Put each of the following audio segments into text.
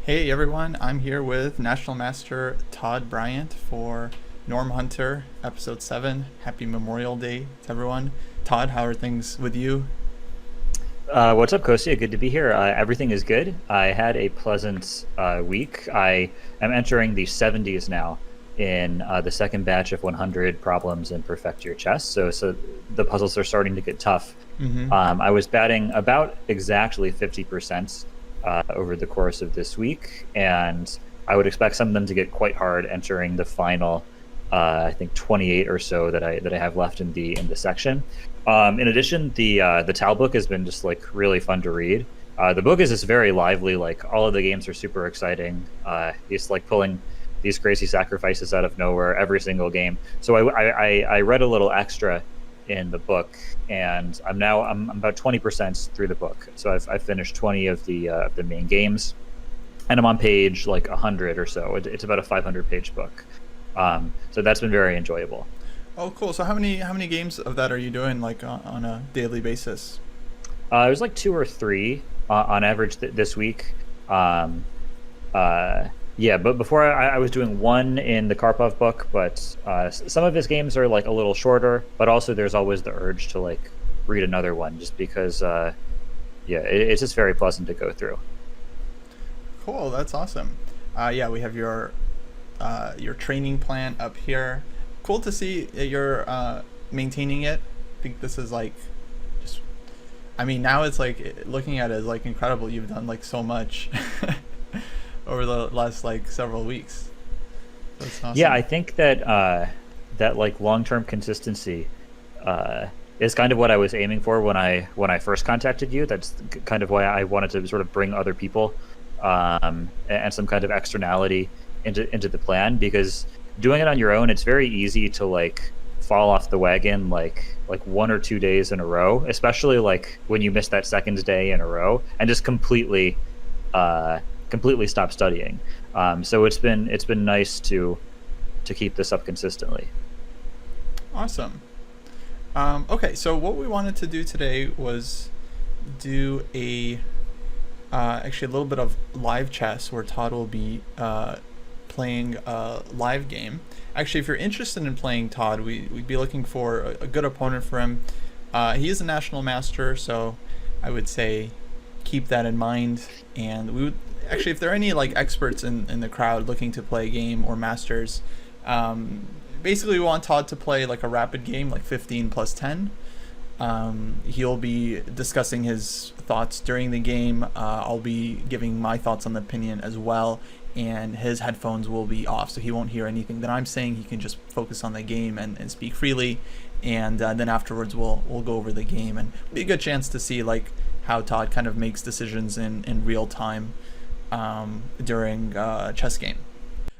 Hey everyone, I'm here with National Master Todd Bryant for NORMHUNTER Episode 7. Happy Memorial Day to everyone. Todd, how are things with you? What's up, Kostya? Good to be here. Everything is good. I had a pleasant week. I am entering the 70s now in the second batch of 100 problems in Perfect Your Chess. So the puzzles are starting to get tough. Mm-hmm. I was batting about exactly 50% over the course of this week, and I would expect some of them to get quite hard entering the final, I think 28 or so that I have left in the section. In addition, the Tau book has been just like really fun to read. The book is just very lively. Like all of the games are super exciting. He's like pulling these crazy sacrifices out of nowhere every single game. So I read a little extra in the book, and I'm about 20% through the book. So I've finished 20 of the main games, and I'm on page like 100 or so. It's about a 500-page book. So that's been very enjoyable. Oh, cool. So how many games of that are you doing like on a daily basis? It was like two or three on average this week. Um, yeah, but before I was doing one in the Karpov book, but some of his games are like a little shorter, but also there's always the urge to like read another one just because, yeah, it's just very pleasant to go through. Cool, that's awesome. Yeah, we have your training plan up here. Cool to see that you're maintaining it. I think this is like just. I mean, now it's like looking at it is like incredible. You've done like so much over the last like several weeks. That's Yeah, awesome. I think that that like long-term consistency is kind of what I was aiming for when I first contacted you. That's kind of why I wanted to sort of bring other people and some kind of externality into the plan, because doing it on your own, it's very easy to like fall off the wagon like 1 or 2 days in a row, especially like when you miss that second day in a row and just completely stop studying. So it's been nice to keep this up consistently. Awesome. Okay, so what we wanted to do today was do actually a little bit of live chess where Todd will be playing a live game. Actually, if you're interested in playing Todd, we'd be looking for a good opponent for him. He is a national master, so I would say keep that in mind. And we would actually, if there are any like experts in the crowd looking to play a game or masters, um, basically we want Todd to play like a rapid game, like 15 plus 10. He'll be discussing his thoughts during the game. I'll be giving my thoughts on the opinion as well, and his headphones will be off, so he won't hear anything that I'm saying. He can just focus on the game and speak freely. And then afterwards, we'll go over the game, and be a good chance to see like how Todd kind of makes decisions in real time during a chess game.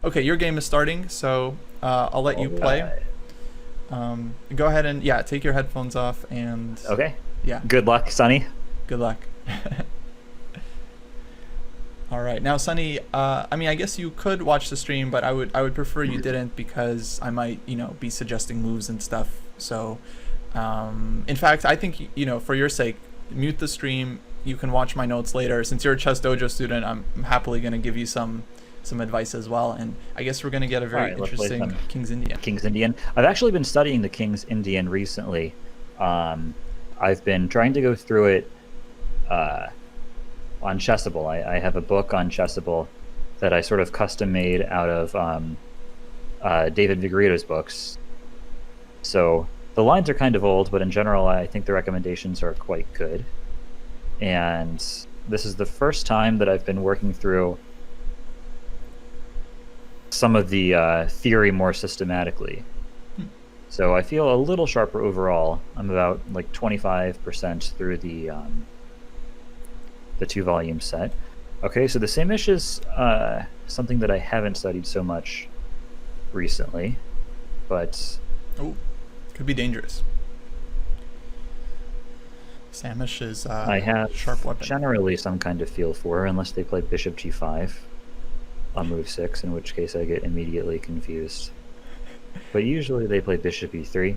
Okay, your game is starting, so I'll let you All play. right. Go ahead and yeah, take your headphones off and Okay. yeah, Good luck, Sonny. good luck. All right, now Sunny. I mean, I guess you could watch the stream, but I would prefer you didn't because I might be suggesting moves and stuff. So, in fact, I think for your sake, mute the stream. You can watch my notes later. Since you're a ChessDojo student, I'm happily gonna give you some advice as well. And I guess we're gonna get a All very right, let's play interesting some King's Indian. King's Indian. I've actually been studying the King's Indian recently. Um, I've been trying to go through it uh, on Chessable. I have a book on Chessable that I sort of custom made out of David Vigorito's books. So the lines are kind of old, but in general, I think the recommendations are quite good. And this is the first time that I've been working through some of the theory more systematically. So I feel a little sharper overall. I'm about like 25% through the two-volume set. Okay, so the Samish is something that I haven't studied so much recently, but Oh, could be dangerous. Samish is I have sharp weapon. generally some kind of feel for, unless they play bishop g5 on move 6, in which case I get immediately confused. But usually they play bishop e3.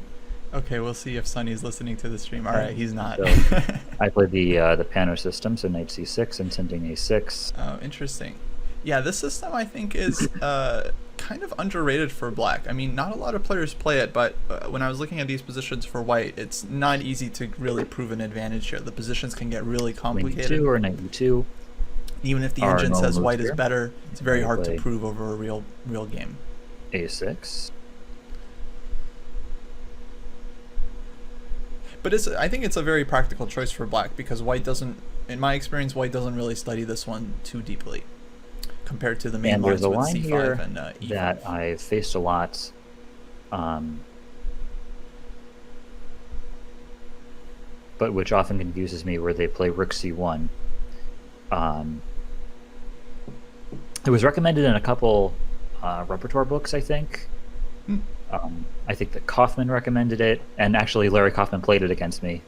Okay, we'll see if Sunny's listening to the stream. All right, he's not. So I play the Pano system, so knight c6 and sending a6. Oh, interesting. Yeah, this system I think is kind of underrated for black. I mean, not a lot of players play it, but when I was looking at these positions for white, it's not easy to really prove an advantage here. The positions can get really Queen complicated. e2 or knight e2. Even if the Our engine normal says moves white is here. better, it's very I hard to play prove over a real game. a6. But I think it's a very practical choice for black because white doesn't, in my experience, white doesn't really study this one too deeply compared to the main And there's lines a with line c5 here and e5. that I've faced a lot. But which often confuses me, where they play rook c1. It was recommended in a couple repertoire books, I think. I think that Kaufman recommended it, and actually Larry Kaufman played it against me.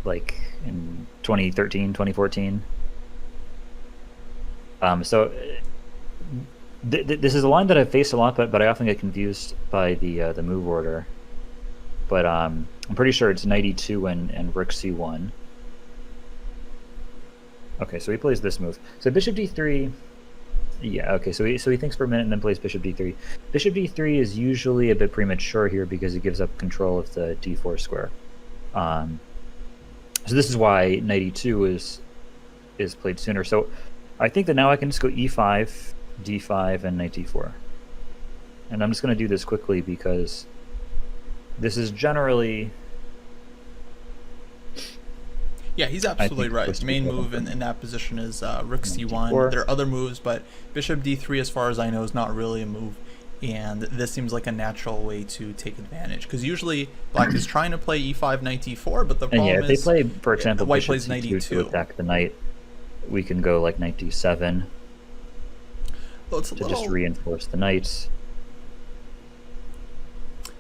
Like in 2013, 2014. This is a line that I've faced a lot, but I often get confused by the move order. But I'm pretty sure it's knight e2 and rook c1. Okay, so he plays this move. So bishop d3. Yeah, okay, so he thinks for a minute and then plays bishop d3. Bishop d3 is usually a bit premature here because it gives up control of the d4 square. So this is why knight e2 is played sooner. So I think that now I can just go e5, d5, and knight d4. And I'm just going to do this quickly because this is generally... Yeah, he's absolutely right. The main move in that position is rook c1. There are other moves, but bishop d3, as far as I know, is not really a move. And this seems like a natural way to take advantage. Because usually black is trying to play e5, knight d4, but the problem if they play, for example, white bishop plays knight c2 e2 to attack the knight, we can go like knight d7 to just reinforce the knights.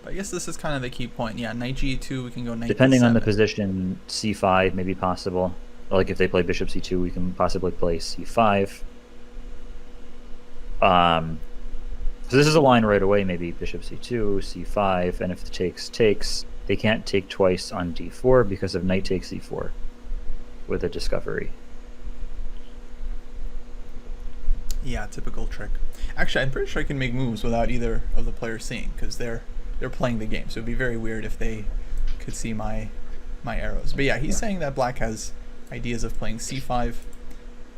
I guess this is kind of the key point. Yeah, knight g2, we can go knight Depending d7. on the position, c5 may be possible. Like if they play bishop c2, we can possibly play c5. So this is a line right away, maybe bishop c2, c5, and if the takes, they can't take twice on d4 because of knight takes e4 with a discovery. Yeah, typical trick. Actually, I'm pretty sure I can make moves without either of the players seeing, because they're playing the game. So it'd be very weird if they could see my arrows. But yeah, he's saying that black has ideas of playing c5.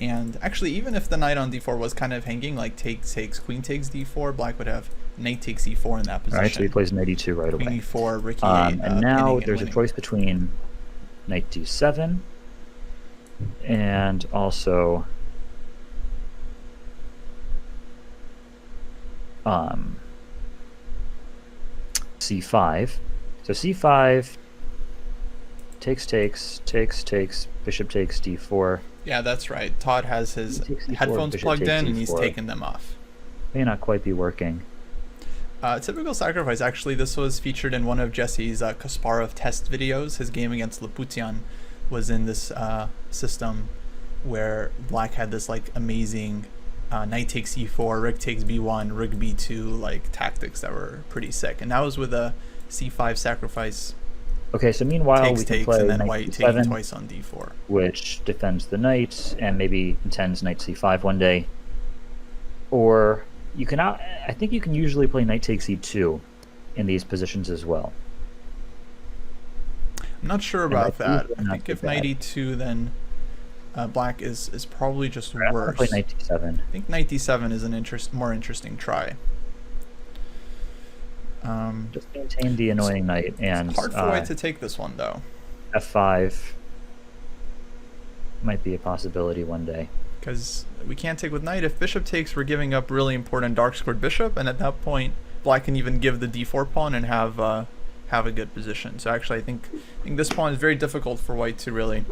And actually, even if the knight on d4 was kind of hanging, like takes, queen takes d4, black would have knight takes e4 in that position. All right, so he plays knight e2 right away. Queen e4, rook e8, and now and there's a choice between knight d7 and also c5. So c5 takes, bishop takes d4. Yeah, that's right. Todd has his headphones plugged in and he's taken them off. May not quite be working. Typical sacrifice. Actually, this was featured in one of Jesse's Kasparov test videos. His game against Laputian was in this system where black had this like amazing knight takes e4, rook takes b1, rook b2 like tactics that were pretty sick. And that was with a c5 sacrifice. Okay, so meanwhile we can play and then knight white d7, taking twice on d4, which defends the knight and maybe intends knight c5 one day. Or you can, I think you can usually play knight takes e2 in these positions as well. I'm not sure about that. I think if knight e2, then black is probably just worse. Play knight d7. I think knight d7 is an more interesting try. Just maintain the annoying knight, and it's hard for white to take this one though. f5 might be a possibility one day. Because we can't take with knight. If bishop takes, we're giving up really important dark squared bishop, and at that point, black can even give the d4 pawn and have a good position. So actually, I think this pawn is very difficult for white to really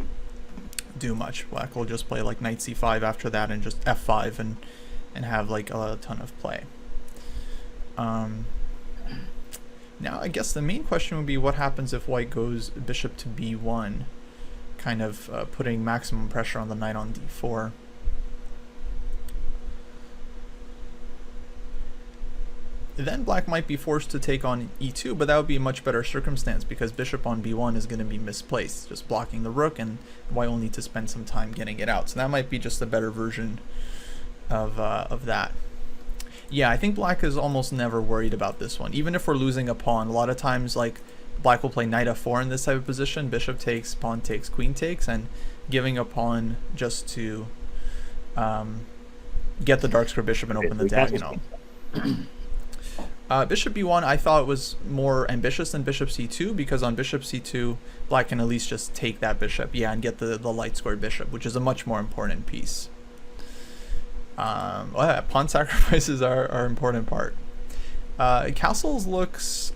do much. Black will just play like knight c5 after that, and just f5 and have like a ton of play. Now, I guess the main question would be what happens if white goes bishop to b1, kind of putting maximum pressure on the knight on d4. then black might be forced to take on e2, but that would be a much better circumstance because bishop on b1 is going to be misplaced, just blocking the rook, and white will need to spend some time getting it out. So that might be just a better version of that. Yeah, I think black is almost never worried about this one. Even if we're losing a pawn, a lot of times like black will play knight f4 in this type of position, bishop takes, pawn takes, queen takes, and giving a pawn just to get the dark square bishop and open the diagonal. Bishop b1 I thought was more ambitious than bishop c2 because on bishop c2 black can at least just take that bishop, yeah, and get the light square bishop, which is a much more important piece. Well, yeah, pawn sacrifices are an important part. Castles looks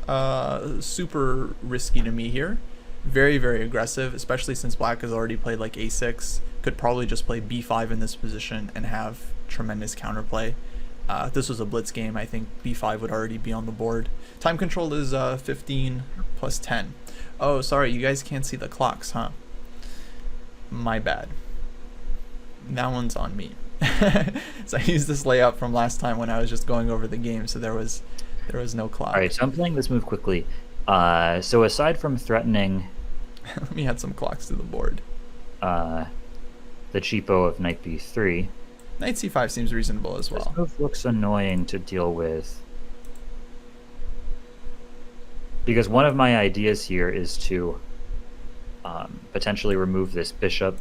super risky to me here. Very, very aggressive, especially since black has already played like a6. Could probably just play b5 in this position and have tremendous counterplay. If this was a blitz game, I think b5 would already be on the board. Time control is 15 plus 10. Oh, sorry, you guys can't see the clocks, huh? My bad. That one's on me. So I used this layout from last time when I was just going over the game, so there was no clock. All right, so I'm playing this move quickly. So aside from threatening, let me add some clocks to the board. The cheapo of knight b3. Knight c5 seems reasonable as well. This move looks annoying to deal with because one of my ideas here is to potentially remove this bishop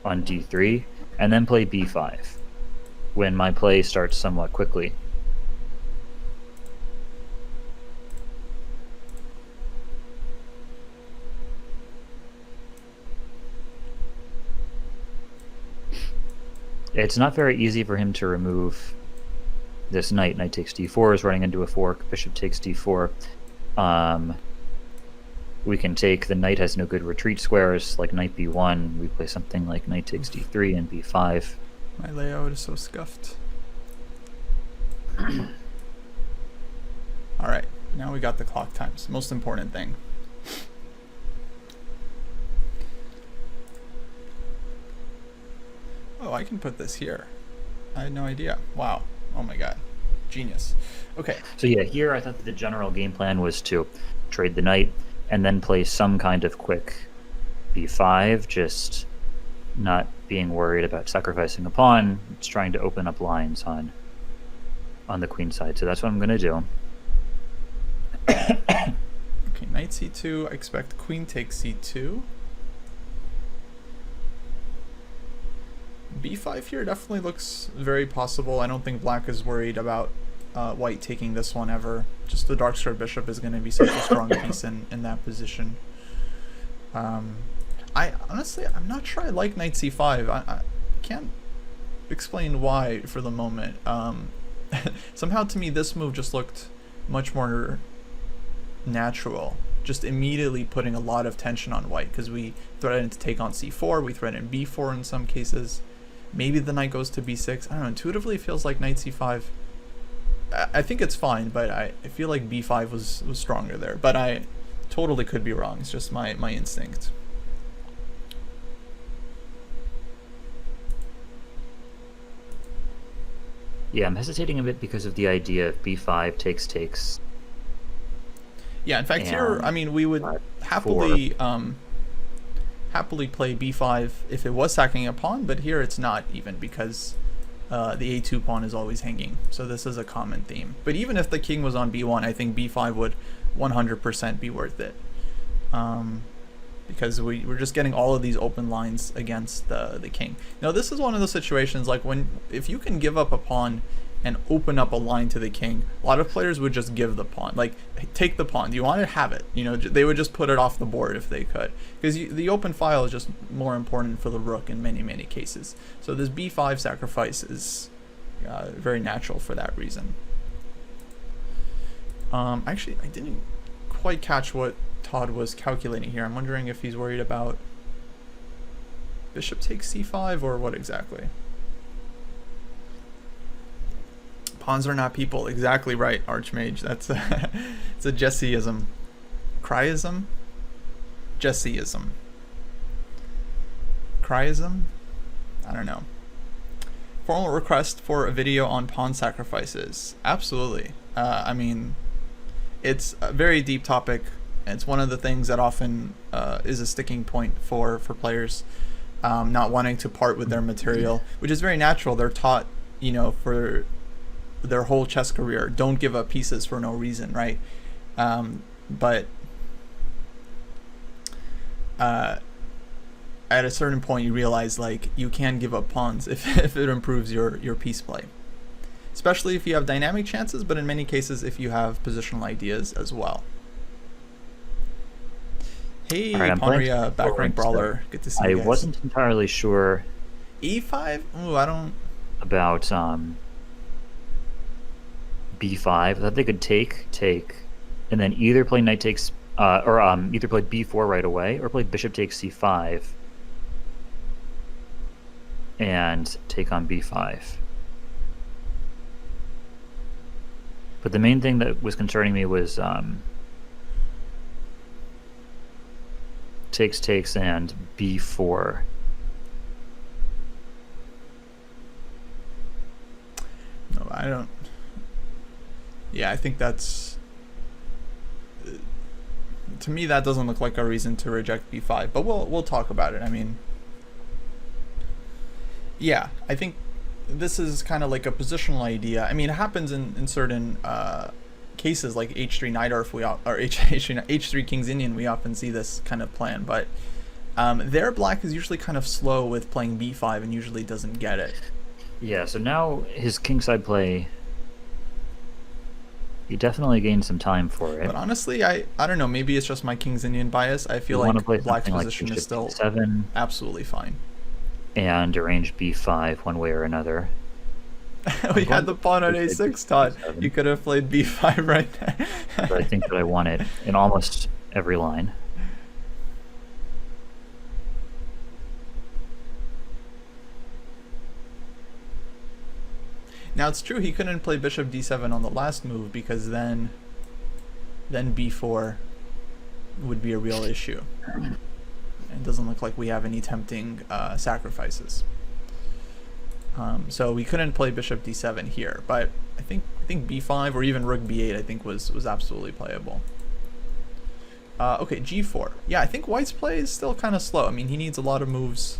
on d3 and then play b5 when my play starts somewhat quickly. It's not very easy for him to remove this knight. Knight takes d4 is running into a fork. Bishop takes d4. We can take the knight has no good retreat squares like knight b1. We play something like knight takes d3 and b5. My layout is so scuffed. All right, now we got the clock times. Most important thing. Oh, I can put this here. I had no idea. Wow. Oh my god. Genius. Okay. So yeah, here I thought that the general game plan was to trade the knight and then play some kind of quick b5, just not being worried about sacrificing a pawn. It's trying to open up lines on the queen side. So that's what I'm going to do. Okay, knight c2. I expect queen takes c2. b5 here definitely looks very possible. I don't think black is worried about white taking this one ever. Just the dark square bishop is going to be such a strong piece in that position. I honestly, I'm not sure I like knight c5. I can't explain why for the moment. Somehow to me this move just looked much more natural. Just immediately putting a lot of tension on white because we threatened to take on c4, we threatened b4 in some cases. Maybe the knight goes to b6. I don't know, intuitively it feels like knight c5. I think it's fine, but I feel like b5 was stronger there. But I totally could be wrong. It's just my instinct. Yeah, I'm hesitating a bit because of the idea of b5 takes. Yeah, in fact here, I mean, we would happily play b5 if it was sacking a pawn, but here it's not even because the a2 pawn is always hanging. So this is a common theme. But even if the king was on b1, I think b5 would 100% be worth it. Because we're just getting all of these open lines against the king. Now this is one of those situations like if you can give up a pawn and open up a line to the king, a lot of players would just give the pawn, like take the pawn. Do you want it? Have it. You know, they would just put it off the board if they could, because the open file is just more important for the rook in many cases. So this b5 sacrifice is very natural for that reason. Actually, I didn't quite catch what Todd was calculating here. I'm wondering if he's worried about bishop takes c5 or what exactly. Pawns are not people. Exactly right, Archmage. That's it's a Jesseism. Cryism? Jesseism. Cryism? I don't know. Formal request for a video on pawn sacrifices. Absolutely. I mean, it's a very deep topic. And it's one of the things that often is a sticking point for players, not wanting to part with their material, which is very natural. They're taught, for their whole chess career, don't give up pieces for no reason, right? But at a certain point, you realize like you can give up pawns if it improves your piece play, especially if you have dynamic chances, but in many cases if you have positional ideas as well. Hey, right, Ponria, back rank brawler. Good to see you guys. I wasn't entirely sure. E5? Ooh, I don't. About B5. I thought they could take, and then either play knight takes, or either play B4 right away, or play bishop takes C5, and take on B5. But the main thing that was concerning me was takes and B4. No, I don't. Yeah, I think that's. To me, that doesn't look like a reason to reject B5. But we'll talk about it. I mean, yeah, I think this is kind of like a positional idea. I mean, it happens in certain cases, like H3 Knight Arf, or H3 King's Indian. We often see this kind of plan, but there black is usually kind of slow with playing B5 and usually doesn't get it. Yeah, so now his kingside play, he definitely gained some time for it. But honestly, I don't know. Maybe it's just my King's Indian bias. I feel like black's position is still absolutely fine. And arrange B5 one way or another. We had the pawn on A6, Todd. You could have played B5 right there. But I think that I won it in almost every line. Now it's true he couldn't play bishop d7 on the last move because then b4 would be a real issue. It doesn't look like we have any tempting sacrifices. So we couldn't play bishop d7 here, but I think b5 or even rook b8 I think was absolutely playable. Okay, g4. Yeah, I think white's play is still kind of slow. I mean, he needs a lot of moves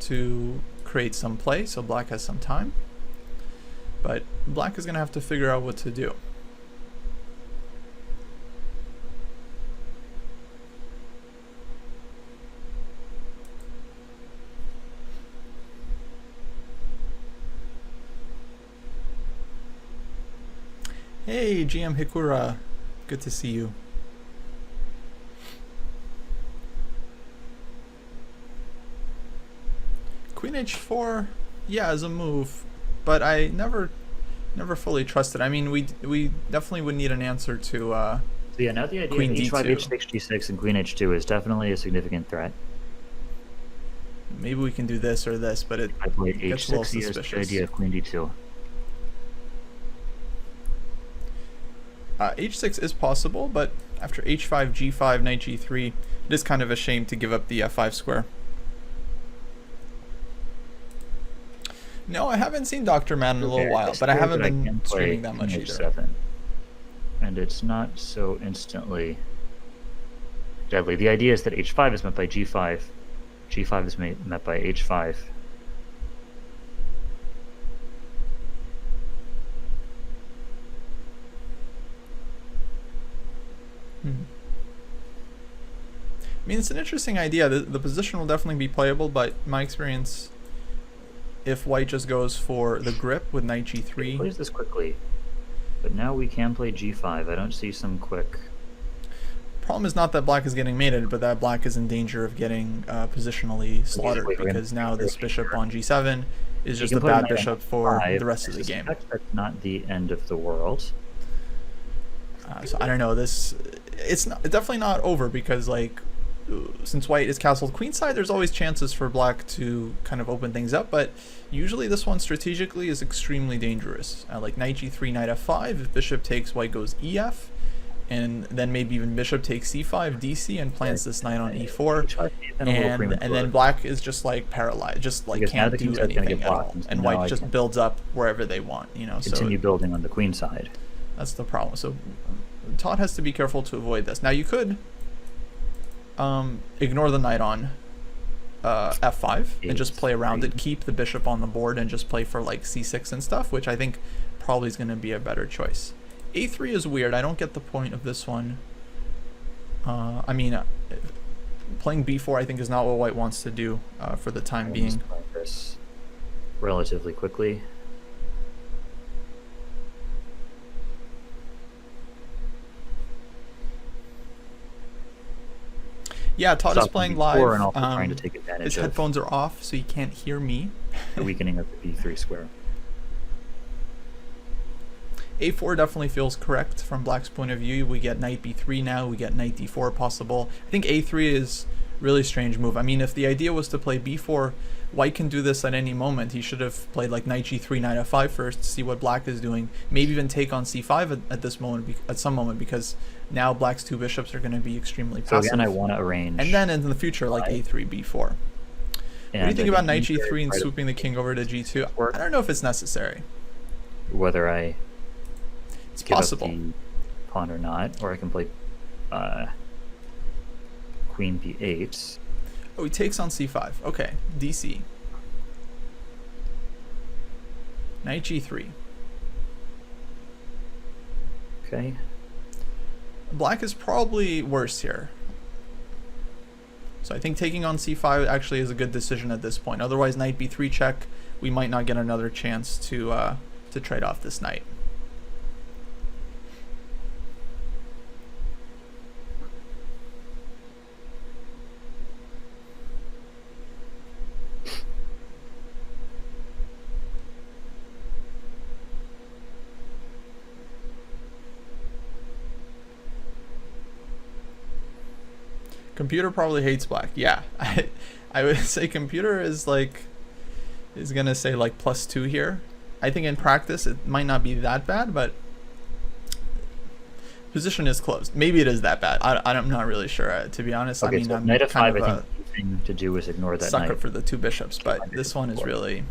to create some play, so black has some time. But black is going to have to figure out what to do. Hey, GM Hikura. Good to see you. Queen h4, yeah, as a move. But I never fully trusted. I mean, we definitely would need an answer to so yeah, now the idea Queen of h5, D2. h6, g6, and Queen h2 is definitely a significant threat. Maybe we can do this or this, but it I played gets a little h6, he has the suspicious. idea of Queen d2. H6 is possible, but after h5, g5, knight g3, it is kind of a shame to give up the f5 square. No, I haven't seen Dr. Man in a little while, but I haven't been streaming that much either. And it's not so instantly deadly. The idea is that h5 is met by g5, g5 is met by h5. I mean, it's an interesting idea. The position will definitely be playable, but my experience, if white just goes for the grip with knight g3... He plays this quickly, but now we can play g5. I don't see some quick... Problem is not that black is getting mated, but that black is in danger of getting positionally slaughtered, because now this bishop on g7 is just a bad bishop for the rest of the game. That's not the end of the world. So I don't know, it's definitely not over, because like since white is castled queenside, there's always chances for black to kind of open things up, but usually this one strategically is extremely dangerous. Like knight g3, knight f5, if bishop takes, white goes ef, and then maybe even bishop takes c5, dc, and plants this knight on e4, and then black is just like paralyzed, just like can't do anything at all, and white just builds up wherever they want, you know. Continue building on the queen side. That's the problem. So Todd has to be careful to avoid this. Now you could ignore the knight on f5 and just play around it, keep the bishop on the board, and just play for like c6 and stuff, which I think probably is going to be a better choice. a3 is weird. I don't get the point of this one. I mean, playing b4 I think is not what white wants to do for the time being. This relatively quickly. Yeah, Todd is playing live. And also trying to take advantage his headphones are off, so he can't hear me. The weakening of the b3 square. a4 definitely feels correct from black's point of view. We get knight b3 now. We get knight d4 possible. I think a3 is really strange move. I mean, if the idea was to play b4, white can do this at any moment. He should have played like knight g3, knight f5 first to see what black is doing. Maybe even take on c5 at this moment, at some moment, because now black's two bishops are going to be extremely passive. So again, I want to arrange. And then in the future, like a3, b4. What do you think about knight g3 and swooping the king over to g2? I don't know if it's necessary. Whether I it's give possible. Up the pawn or not, or I can play queen b8. Oh, he takes on c5. Okay, dc. Knight g3. Okay. Black is probably worse here. So I think taking on c5 actually is a good decision at this point. Otherwise, knight b3 check, we might not get another chance to trade off this knight. Computer probably hates black. Yeah, I would say computer is gonna say like +2 here. I think in practice it might not be that bad, but position is closed. Maybe it is that bad. I'm not really sure, to be honest. Okay, I mean, so I'm knight f5, kind of I think the thing to do is ignore that sucker knight. for the two bishops, but this one is really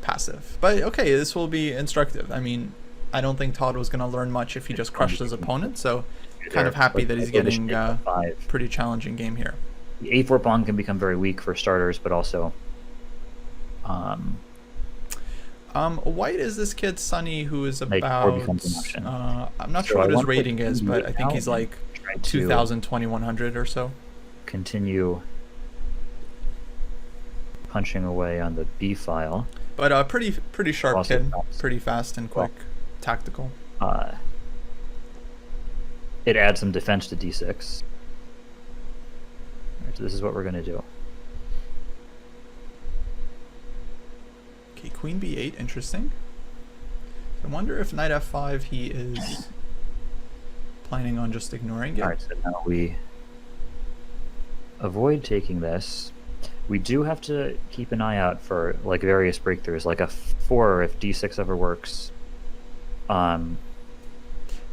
passive. But okay, this will be instructive. I mean, I don't think Todd was gonna learn much if he just crushed his opponent, so kind of happy that he's getting a pretty challenging game here. The a4 pawn can become very weak for starters, but also white is this kid Sunny, who is about I'm not sure what his rating is, but I think he's like 2,000, 2,100 or so. Continue punching away on the b file, but pretty sharp also kid, pretty fast and quick, tactical. It adds some defense to d6. Right, so this is what we're going to do. Okay, queen b8, interesting. I wonder if knight f5 he is planning on just ignoring it. Alright, so now we avoid taking this. We do have to keep an eye out for like various breakthroughs, like a 4 if d6 ever works.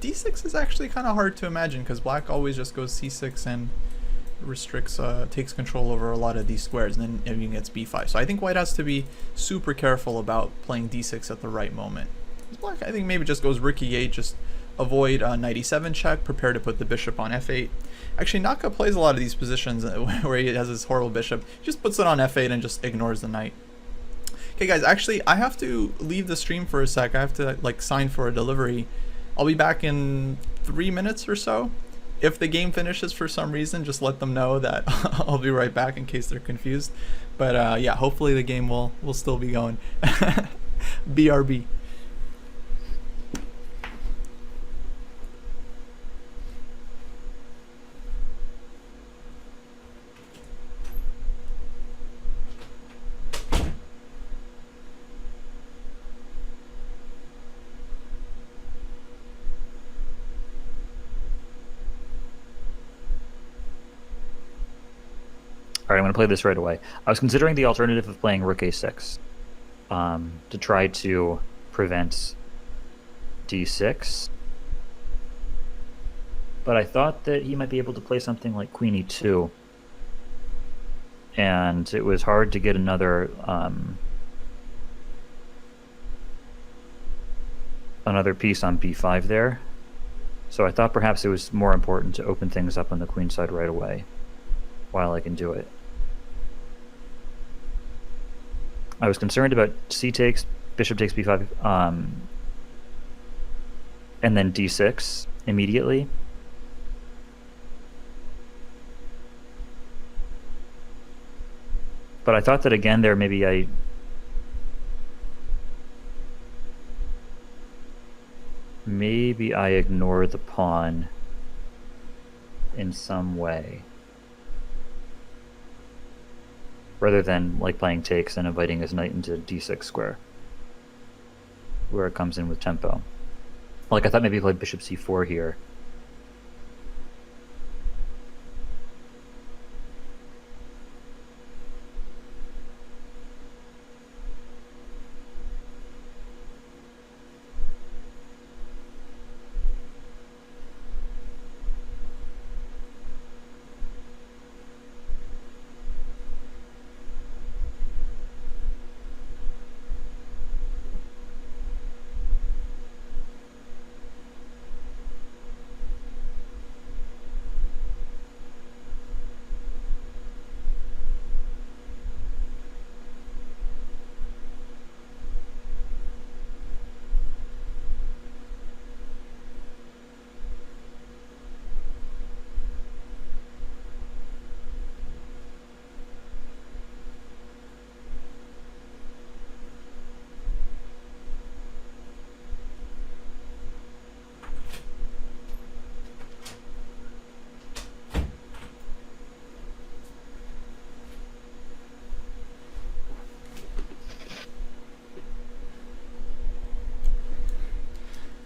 D6 is actually kind of hard to imagine because black always just goes c6 and restricts, takes control over a lot of these squares, and then everything gets b5. So I think white has to be super careful about playing d6 at the right moment. Black, I think, maybe just goes rook e8, just avoid knight e7 check, prepare to put the bishop on f8. Actually, Naka plays a lot of these positions where he has his horrible bishop. He just puts it on f8 and just ignores the knight. Okay, guys, actually, I have to leave the stream for a sec. I have to like sign for a delivery. I'll be back in 3 minutes or so. If the game finishes for some reason, just let them know that I'll be right back in case they're confused. But yeah, hopefully the game will still be going. BRB. All right, I'm going to play this right away. I was considering the alternative of playing rook a6 to try to prevent d6. But I thought that he might be able to play something like queen e2. And it was hard to get another another piece on b5 there. So I thought perhaps it was more important to open things up on the queen side right away while I can do it. I was concerned about c takes, bishop takes b5, and then d6 immediately. But I thought that again there maybe I ignore the pawn in some way, rather than like playing takes and inviting his knight into d6 square, where it comes in with tempo. Like I thought maybe play bishop c4 here.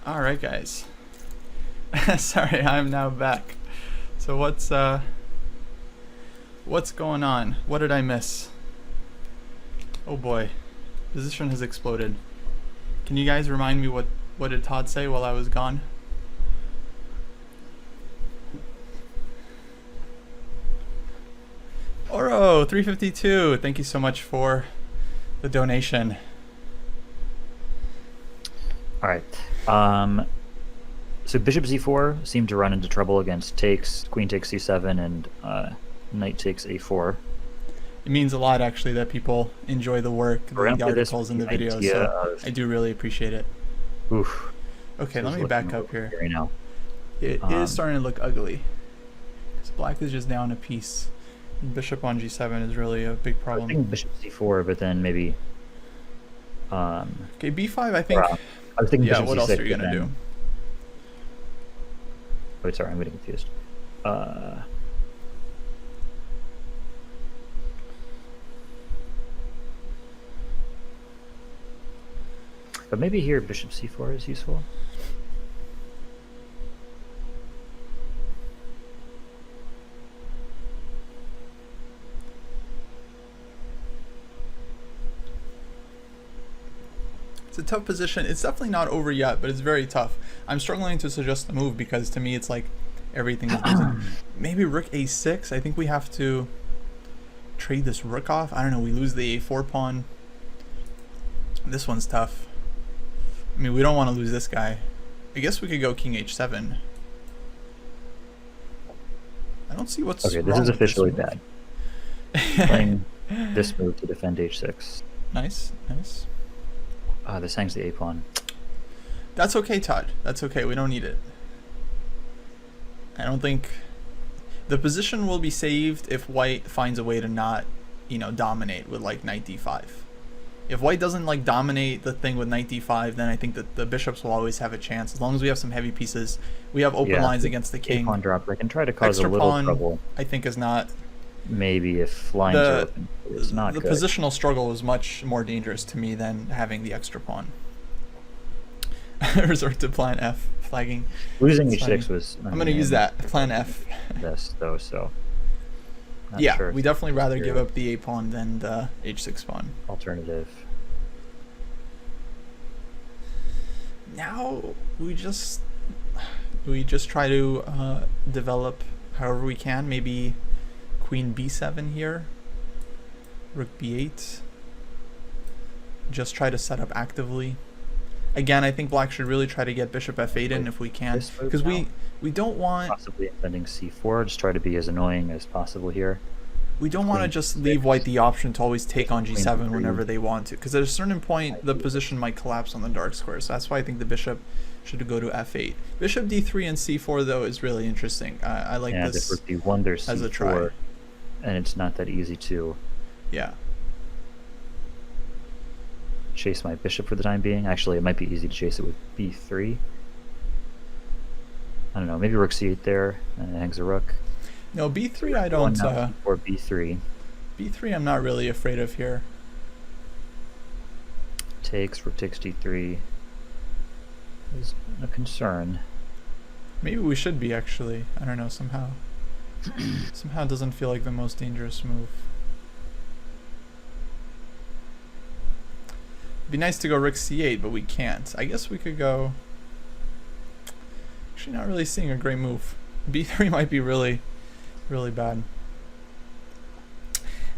All right, guys. Sorry, I'm now back. So what's going on? What did I miss? Oh boy, position has exploded. Can you guys remind me what did Todd say while I was gone? Oro 352. Thank you so much for the donation. All right. So bishop z4 seemed to run into trouble against takes, queen takes c7, and knight takes a4. It means a lot, actually, that people enjoy the work, the articles, and the videos. So I do really appreciate it. Oof. Okay, let me back up here. Right now. It is starting to look ugly. Because black is just down a piece. And bishop on g7 is really a big problem. I think bishop c4, but then maybe... okay, b5, I think... I was thinking bishop what c6, else are you going to do? Wait, sorry, I'm getting confused. But maybe here bishop c4 is useful. It's a tough position. It's definitely not over yet, but it's very tough. I'm struggling to suggest the move because to me it's like everything is losing. Maybe rook a6. I think we have to trade this rook off. I don't know. We lose the a4 pawn. This one's tough. I mean, we don't want to lose this guy. I guess we could go king h7. I don't see what's okay. This wrong is with officially this bad. Playing this move to defend h6. Nice, nice. This hangs the a pawn. That's okay, Todd. That's okay. We don't need it. I don't think the position will be saved if white finds a way to not, dominate with like knight d5. If white doesn't like dominate the thing with knight d5, then I think that the bishops will always have a chance as long as we have some heavy pieces. We have open lines against the king. Pawn drop. I can try to cause Extra a little pawn, trouble. I think is not. Maybe if lines are open, it's not good. The positional struggle is much more dangerous to me than having the extra pawn. Resort to plan F, flagging. Losing h6 was... I'm going to use that, plan F. This, though, so... Yeah, sure we definitely rather give up the a pawn than the h6 pawn. Alternative. Now, we just try to develop however we can. Maybe queen b7 here, rook b8. Just try to set up actively. Again, I think black should really try to get bishop f8 in if we can, This move because now? we don't want Possibly defending c4. Just try to be as annoying as possible here. we don't want to Queen just c6. leave white the option to always take on Queen g7 d3. whenever they want to, because at a certain point the position might collapse on the dark square. So that's why I think the bishop should go to f8. Bishop d3 and c4 though is really interesting. I like And this if rook d1, there's as a c4, try. and it's not that easy to Yeah. chase my bishop for the time being. Actually, it might be easy to chase it with b3. I don't know, maybe rook c8 there, and it hangs a rook. No, b3 I don't. Or b3. B3 I'm not really afraid of here. Takes, rook takes d3 is a concern. Maybe we should be, actually. I don't know, somehow. Somehow it doesn't feel like the most dangerous move. It'd be nice to go rook c8, but we can't. I guess we could go... Actually, not really seeing a great move. b3 might be really, really bad.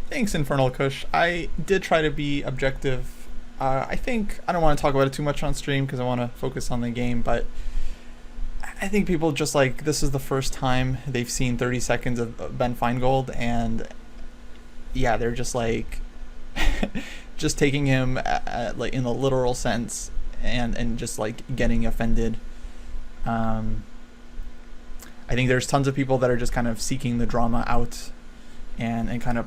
Thanks, Infernal Kush. I did try to be objective. I think I don't want to talk about it too much on stream because I want to focus on the game, but I think people just like, this is the first time they've seen 30 seconds of Ben Feingold, and yeah, they're just like just taking him like in the literal sense and just like getting offended. I think there's tons of people that are just kind of seeking the drama out and kind of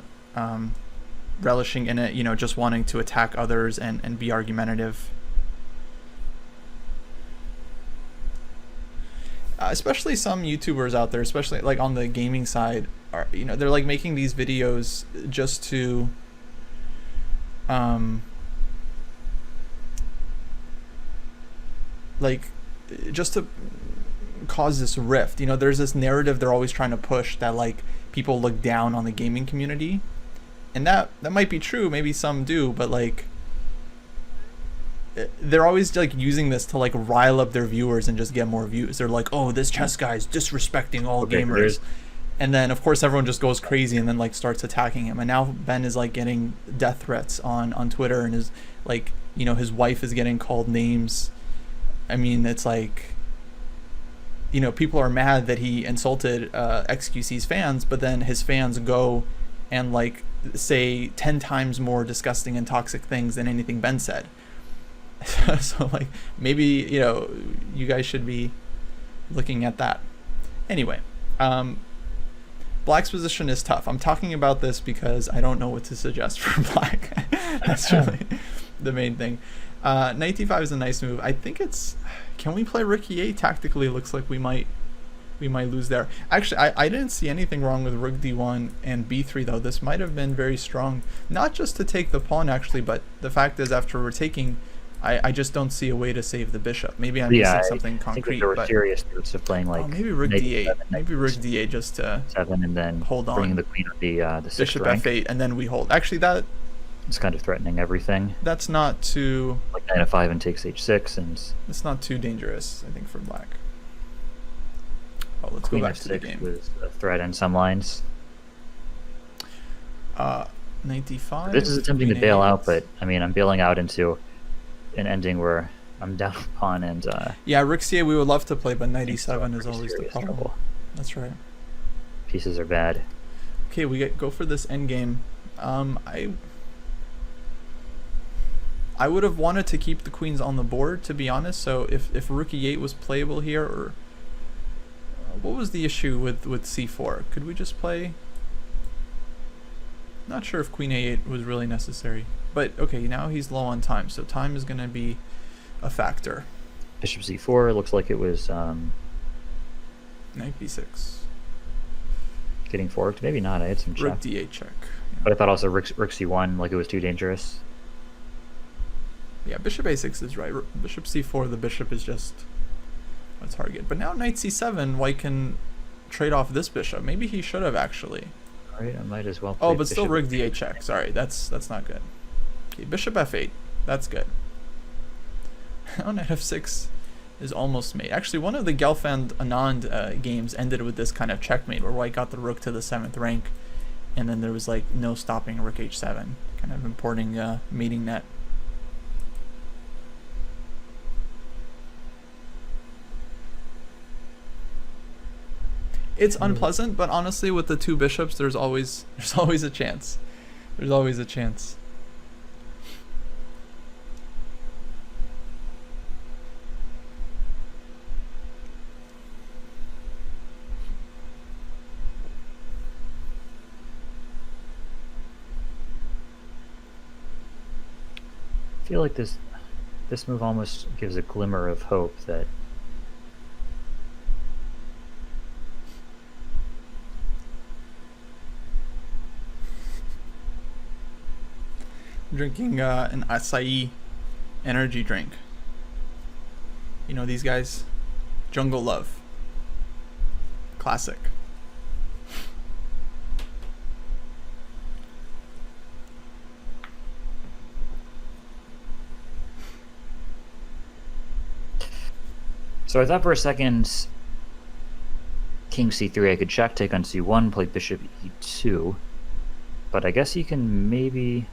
relishing in it, you know, just wanting to attack others and be argumentative. Especially some YouTubers out there, especially like on the gaming side, are, you know, they're like making these videos just to like just to cause this rift. You know, there's this narrative they're always trying to push that like people look down on the gaming community, and that might be true, maybe some do, but like they're always like using this to like rile up their viewers and just get more views. They're like, oh, this chess guy's disrespecting all gamers, and then of course everyone just goes crazy and then like starts attacking him. And now Ben is like getting death threats on Twitter, and is like, you know, his wife is getting called names. I mean, it's like, you know, people are mad that he insulted XQC's fans, but then his fans go and like say 10 times more disgusting and toxic things than anything Ben said. So like, maybe, you know, you guys should be looking at that. Anyway, black's position is tough. I'm talking about this because I don't know what to suggest for black. That's really the main thing. Knight d5 is a nice move. I think it's... Can we play rook e8? Tactically, looks like we might lose there. Actually, I didn't see anything wrong with rook d1 and b3, though. This might have been very strong. Not just to take the pawn, actually, but the fact is, after we're taking, I just don't see a way to save the bishop. Maybe I'm missing something concrete. I think there were serious thoughts of playing like... maybe rook d8. Maybe rook d8 just to 7 and then hold on. bringing the queen on the Bishop rank. f8, and then we hold. Actually, that... It's kind of threatening everything. That's not too... Like knight f5 and takes h6, and... It's not too dangerous, I think, for black. Oh, let's Queen go back to the f6 game. was a threat in some lines. Knight d5. This is attempting to queen bail a8. out, but I mean, I'm bailing out into an ending where I'm down a pawn and... yeah, rook c8 we would love to play, but knight e7 is pretty always the serious problem. trouble. That's right. Pieces are bad. Okay, we go for this endgame. I would have wanted to keep the queens on the board, to be honest. So if rook e8 was playable here, or what was the issue with c4? Could we just play? Not sure if queen a8 was really necessary, but okay, now he's low on time, so time is going to be a factor. Bishop c4 looks like it was Knight b6. getting forked. Maybe not. I had some check. Rook d8 check. Yeah. But I thought also rook c1, like it was too dangerous. Yeah, bishop a6 is right. Bishop c4, the bishop is just a target. But now knight c7, white can trade off this bishop. Maybe he should have, actually. All right, I might as well. Oh, play but still bishop rook d8 check. Sorry, that's not good. Okay, bishop f8. That's good. Now knight f6 is almost mate. Actually, one of the Gelfand Anand games ended with this kind of checkmate, where white got the rook to the 7th rank, and then there was like no stopping rook h7, kind of importing mating net. It's unpleasant, but honestly, with the two bishops, there's always a chance. There's always a chance. I feel like this move almost gives a glimmer of hope that Drinking an acai energy drink. You know these guys? Jungle Love. Classic. So I thought for a second king c3 I could check, take on c1, play bishop e2, but I guess you can maybe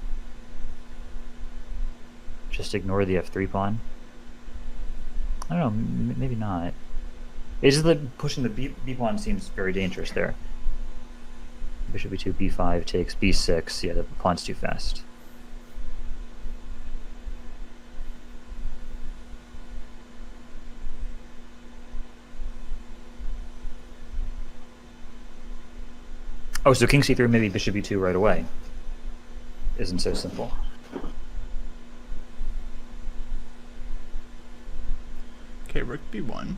just ignore the f3 pawn. I don't know, maybe not. It's just that pushing the b pawn seems very dangerous there. Bishop e2, b5 takes b6. Yeah, the pawn's too fast. Oh, so king c3, maybe bishop e2 right away. Isn't so simple. Okay, rook b1.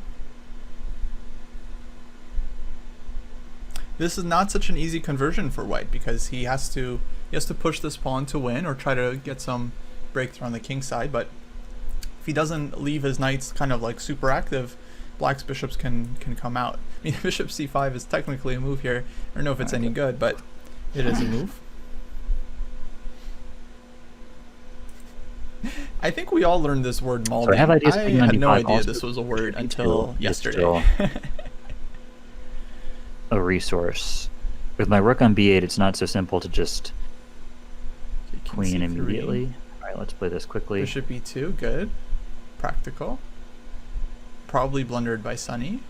This is not such an easy conversion for white because he has to push this pawn to win or try to get some breakthrough on the king side. But if he doesn't leave his knights kind of like super active, black's bishops can come out. I mean, bishop c5 is technically a move here. I don't know if it's any good, but it is a move. I think we all learned this word molding. So I have ideas I had no idea this was a word until yesterday. A resource. With my rook on b8, it's not so simple to just queen immediately. All right, let's play this quickly. Bishop e2, good. Practical. Probably blundered by Sunny.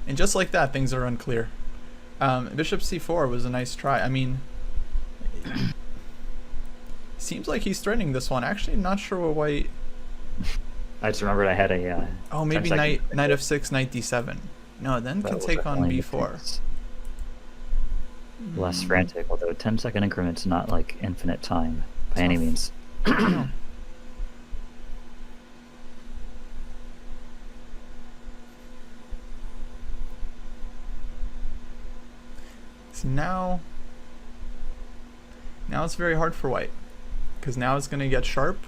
And just like that, things are unclear. Bishop c4 was a nice try. I mean, seems like he's threatening this one. Actually, not sure what white... I just remembered I had a... oh, maybe knight f6, knight d7. No, then can take on b4. Less frantic, although 10-second increments not like infinite time by any means. So now it's very hard for white because now it's going to get sharp.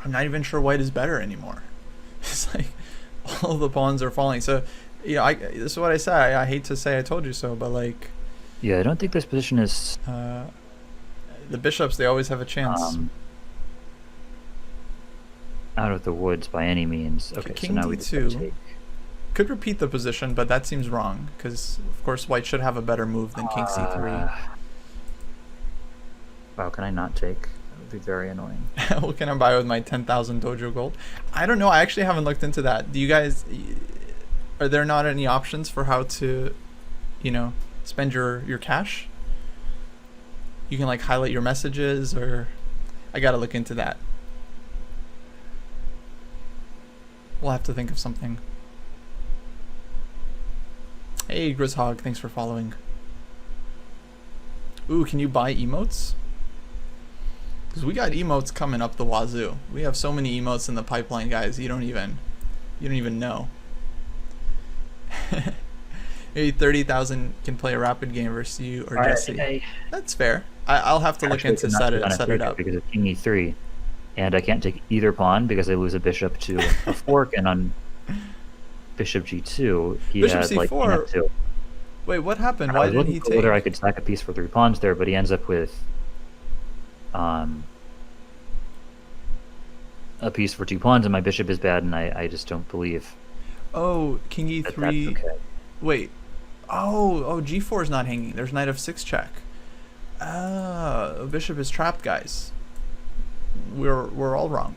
I'm not even sure white is better anymore. It's like all the pawns are falling. So, yeah, this is what I say. I hate to say I told you so, but like... yeah, I don't think this position is... the bishops, they always have a chance. Out of the woods by any means. Okay, king so now we d2. take... Could repeat the position, but that seems wrong because, of course, white should have a better move than king c3. Wow, can I not take? That would be very annoying. What can I buy with my 10,000 dojo gold? I don't know. I actually haven't looked into that. Do you guys... are there not any options for how to, you know, spend your cash? You can, like, highlight your messages or... I gotta look into that. We'll have to think of something. Hey, Grizzhog, thanks for following. Ooh, can you buy emotes? Because we got emotes coming up the wazoo. We have so many emotes in the pipeline, guys. You don't even know. Maybe 30,000 can play a rapid game versus you or Jesse. That's fair. I'll have to look into set it up. Because of king e3, and I can't take either pawn because I lose a bishop to a fork, and on bishop g2 he bishop had c4. like king f2. Wait, what happened? And Why didn't he take? Whether I could stack a piece for 3 pawns there, but he ends up with a piece for 2 pawns, and my bishop is bad, and I just don't believe. Oh, king e3. That's okay. Wait. Oh, g4 is not hanging. There's knight f6 check. Bishop is trapped, guys. We're all wrong.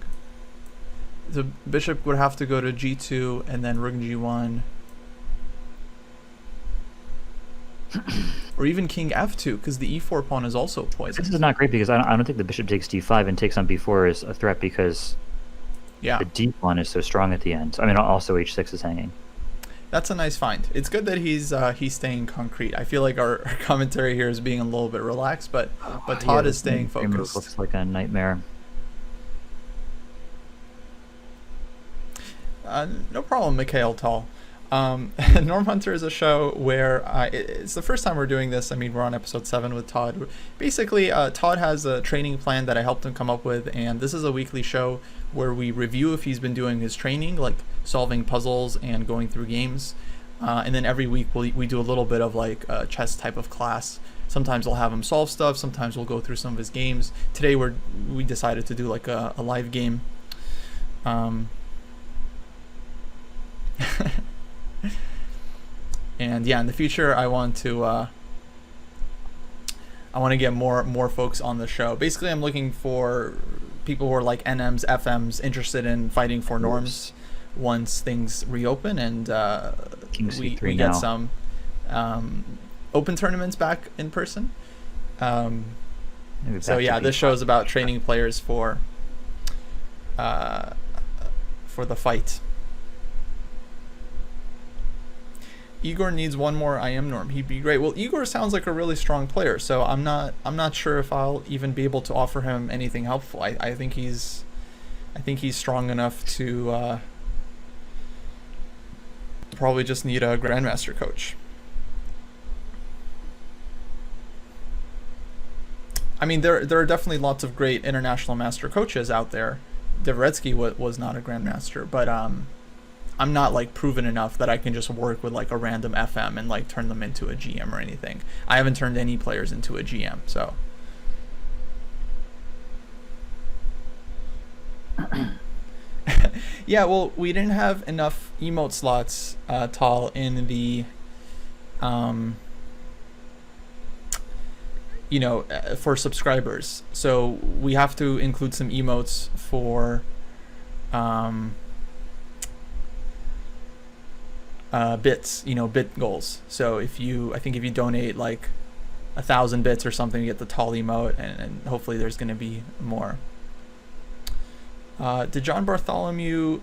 the bishop would have to go to g2 and then rook g1. Or even king f2, because the e4 pawn is also poisoned. This is not great because I don't think the bishop takes d5 and takes on b4 is a threat because the d pawn is so strong at the end. I mean, also h6 is hanging. That's a nice find. It's good that he's staying concrete. I feel like our commentary here is being a little bit relaxed, but Todd is staying focused. Looks like a nightmare. No problem, Mikhail Tall. NORMHUNTER is a show where it's the first time we're doing this. I mean, we're on episode 7 with Todd. Basically, Todd has a training plan that I helped him come up with, and this is a weekly show where we review if he's been doing his training, like solving puzzles and going through games. And then every week we do a little bit of like a chess type of class. Sometimes I'll have him solve stuff. Sometimes we'll go through some of his games. Today we decided to do like a live game. And yeah, in the future, I want to get more folks on the show. Basically, I'm looking for people who are like NMs, FMs, interested in fighting for norms once things reopen, and we get some open tournaments back in person. So yeah, this show is about training players for the fight. Igor needs one more IM norm. He'd be great. Well, Igor sounds like a really strong player, so I'm not sure if I'll even be able to offer him anything helpful. I think he's strong enough to probably just need a grandmaster coach. I mean, there are definitely lots of great international master coaches out there. Dvoretsky was not a grandmaster, but I'm not like proven enough that I can just work with like a random FM and like turn them into a GM or anything. I haven't turned any players into a GM, so. Yeah, well, we didn't have enough emote slots, Tall, in the, for subscribers. So we have to include some emotes for, bits, bit goals. So if you donate like 1,000 bits or something, you get the Tall emote, and hopefully there's going to be more. Did John Bartholomew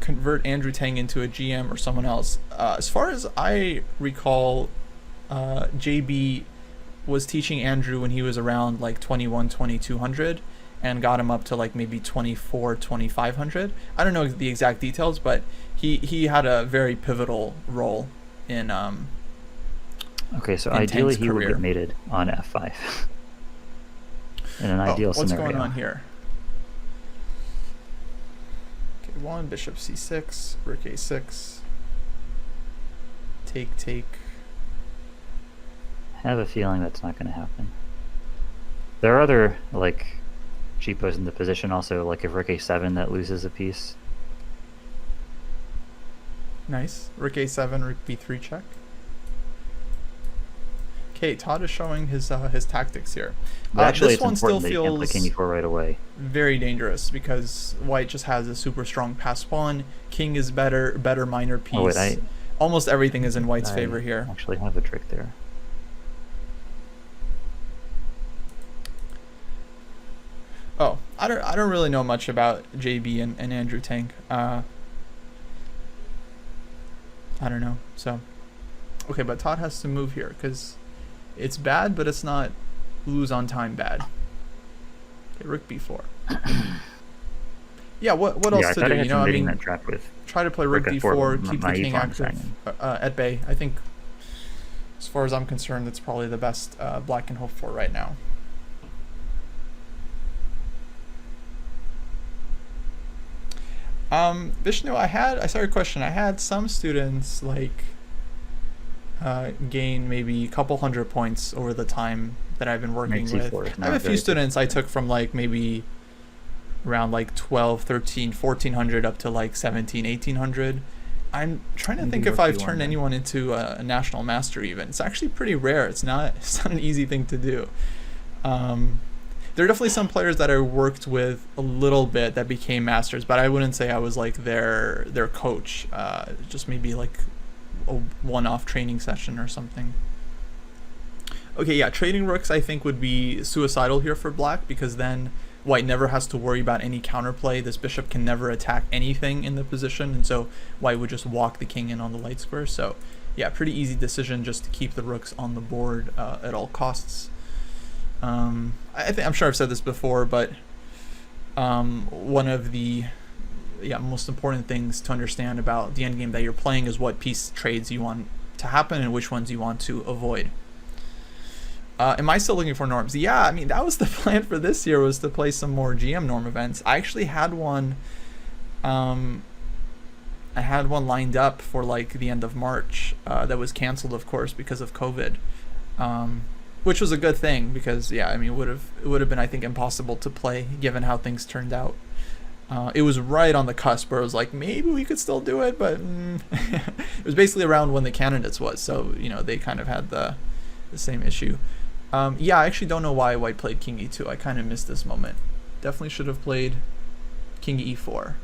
convert Andrew Tang into a GM or someone else? As far as I recall, JB was teaching Andrew when he was around like 2200 and got him up to like maybe 2500. I don't know the exact details, but he had a very pivotal role in okay, so ideally he would get mated on f5 in an ideal scenario. What's going on here? K1, bishop c6, rook a6, take. I have a feeling that's not going to happen. There are other like cheapos in the position also, like if rook a7 that loses a piece. Nice. Rook a7, rook b3 check. Okay, Todd is showing his tactics here. Actually, this one still feels you can't play king e4 right away. Very dangerous because white just has a super strong pass pawn. King is better minor piece. Oh, wait, almost everything is in white's favor here. I actually have a trick there. Oh, I don't really know much about JB and Andrew Tang. I don't know. So, okay, but Todd has to move here because it's bad, but it's not lose on time bad. Okay, rook b4. Yeah, what else to do? I mean, that trap with try to play rook d4, keep the king active at bay. I think, as far as I'm concerned, that's probably the best black can hope for right now. Vishnu, I saw your question. I had some students like gain maybe a couple hundred points over the time that I've been working with. I have a few students I took from like maybe around like 12, 13, 1400 up to like 17, 1800. I'm trying to think if I've turned anyone into a national master even. It's actually pretty rare. It's not an easy thing to do. There are definitely some players that I worked with a little bit that became masters, but I wouldn't say I was like their coach. Just maybe like a one-off training session or something. Okay, yeah, trading rooks I think would be suicidal here for black, because then white never has to worry about any counterplay. This bishop can never attack anything in the position, and so white would just walk the king in on the light square. So yeah, pretty easy decision just to keep the rooks on the board at all costs. I'm sure I've said this before, but one of the most important things to understand about the endgame that you're playing is what piece trades you want to happen and which ones you want to avoid. Am I still looking for norms? Yeah, I mean, that was the plan for this year, was to play some more GM norm events. I actually had one lined up for like the end of March that was canceled, of course, because of COVID, which was a good thing, because yeah, I mean, it would have been, I think, impossible to play given how things turned out. It was right on the cusp where it was like, maybe we could still do it, but it was basically around when the candidates was, so they kind of had the same issue. Yeah, I actually don't know why white played king e2. I kind of missed this moment. Definitely should have played king e4.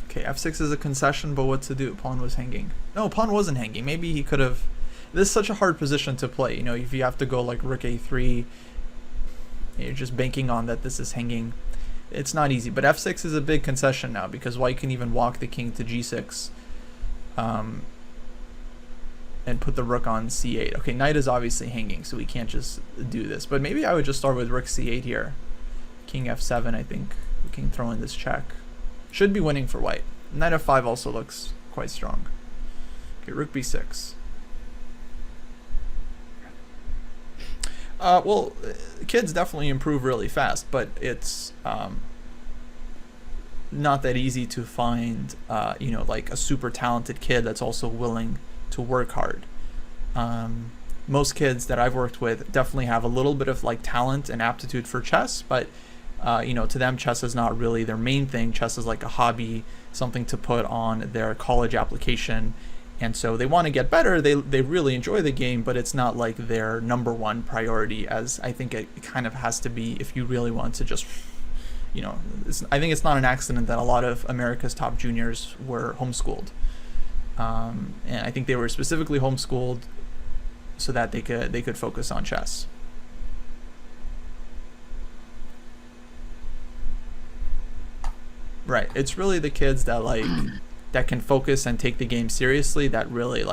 Okay, f6 is a concession, but what to do? Pawn was hanging. No, pawn wasn't hanging. Maybe he could have... This is such a hard position to play. If you have to go like rook a3, you're just banking on that this is hanging. It's not easy, but f6 is a big concession now, because white can even walk the king to g6 and put the rook on c8. Okay, knight is obviously hanging, so we can't just do this, but maybe I would just start with rook c8 here. King f7, I think we can throw in this check. Should be winning for white. Knight f5 also looks quite strong. Okay, rook b6. Well, kids definitely improve really fast, but it's not that easy to find, like a super talented kid that's also willing to work hard. Most kids that I've worked with definitely have a little bit of like talent and aptitude for chess, but to them, chess is not really their main thing. Chess is like a hobby, something to put on their college application. And so they want to get better. They really enjoy the game, but it's not like their number one priority, as I think it kind of has to be if you really want to just, I think it's not an accident that a lot of America's top juniors were homeschooled. And I think they were specifically homeschooled so that they could focus on chess. Right. It's really the kids that that can focus and take the game seriously that really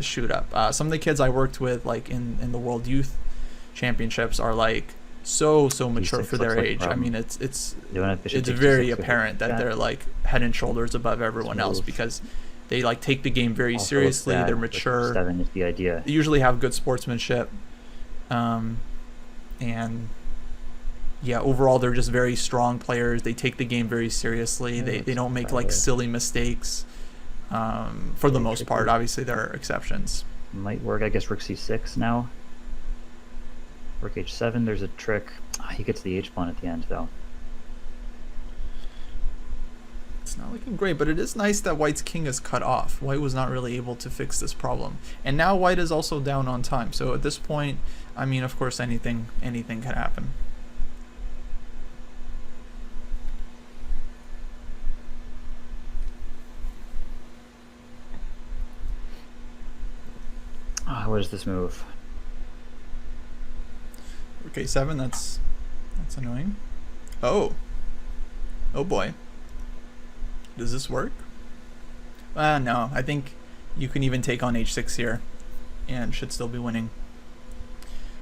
shoot up. Some of the kids I worked with in the World Youth Championships are so mature for their age. I mean, it's very apparent that they're head and shoulders above everyone else, because they take the game very seriously. They're mature. 7 is the idea. They usually have good sportsmanship, and yeah, overall they're just very strong players. They take the game very seriously. They don't make silly mistakes. For the most part, obviously there are exceptions. Might work, I guess. Rook c6 now. Rook h7. There's a trick. He gets the h-pawn at the end, though. It's not looking great, but it is nice that white's king is cut off. White was not really able to fix this problem, and now white is also down on time. So at this point, I mean, of course, anything can happen. What is this move? Okay, 7. That's annoying. Oh boy. Does this work? No. I think you can even take on h6 here, and should still be winning.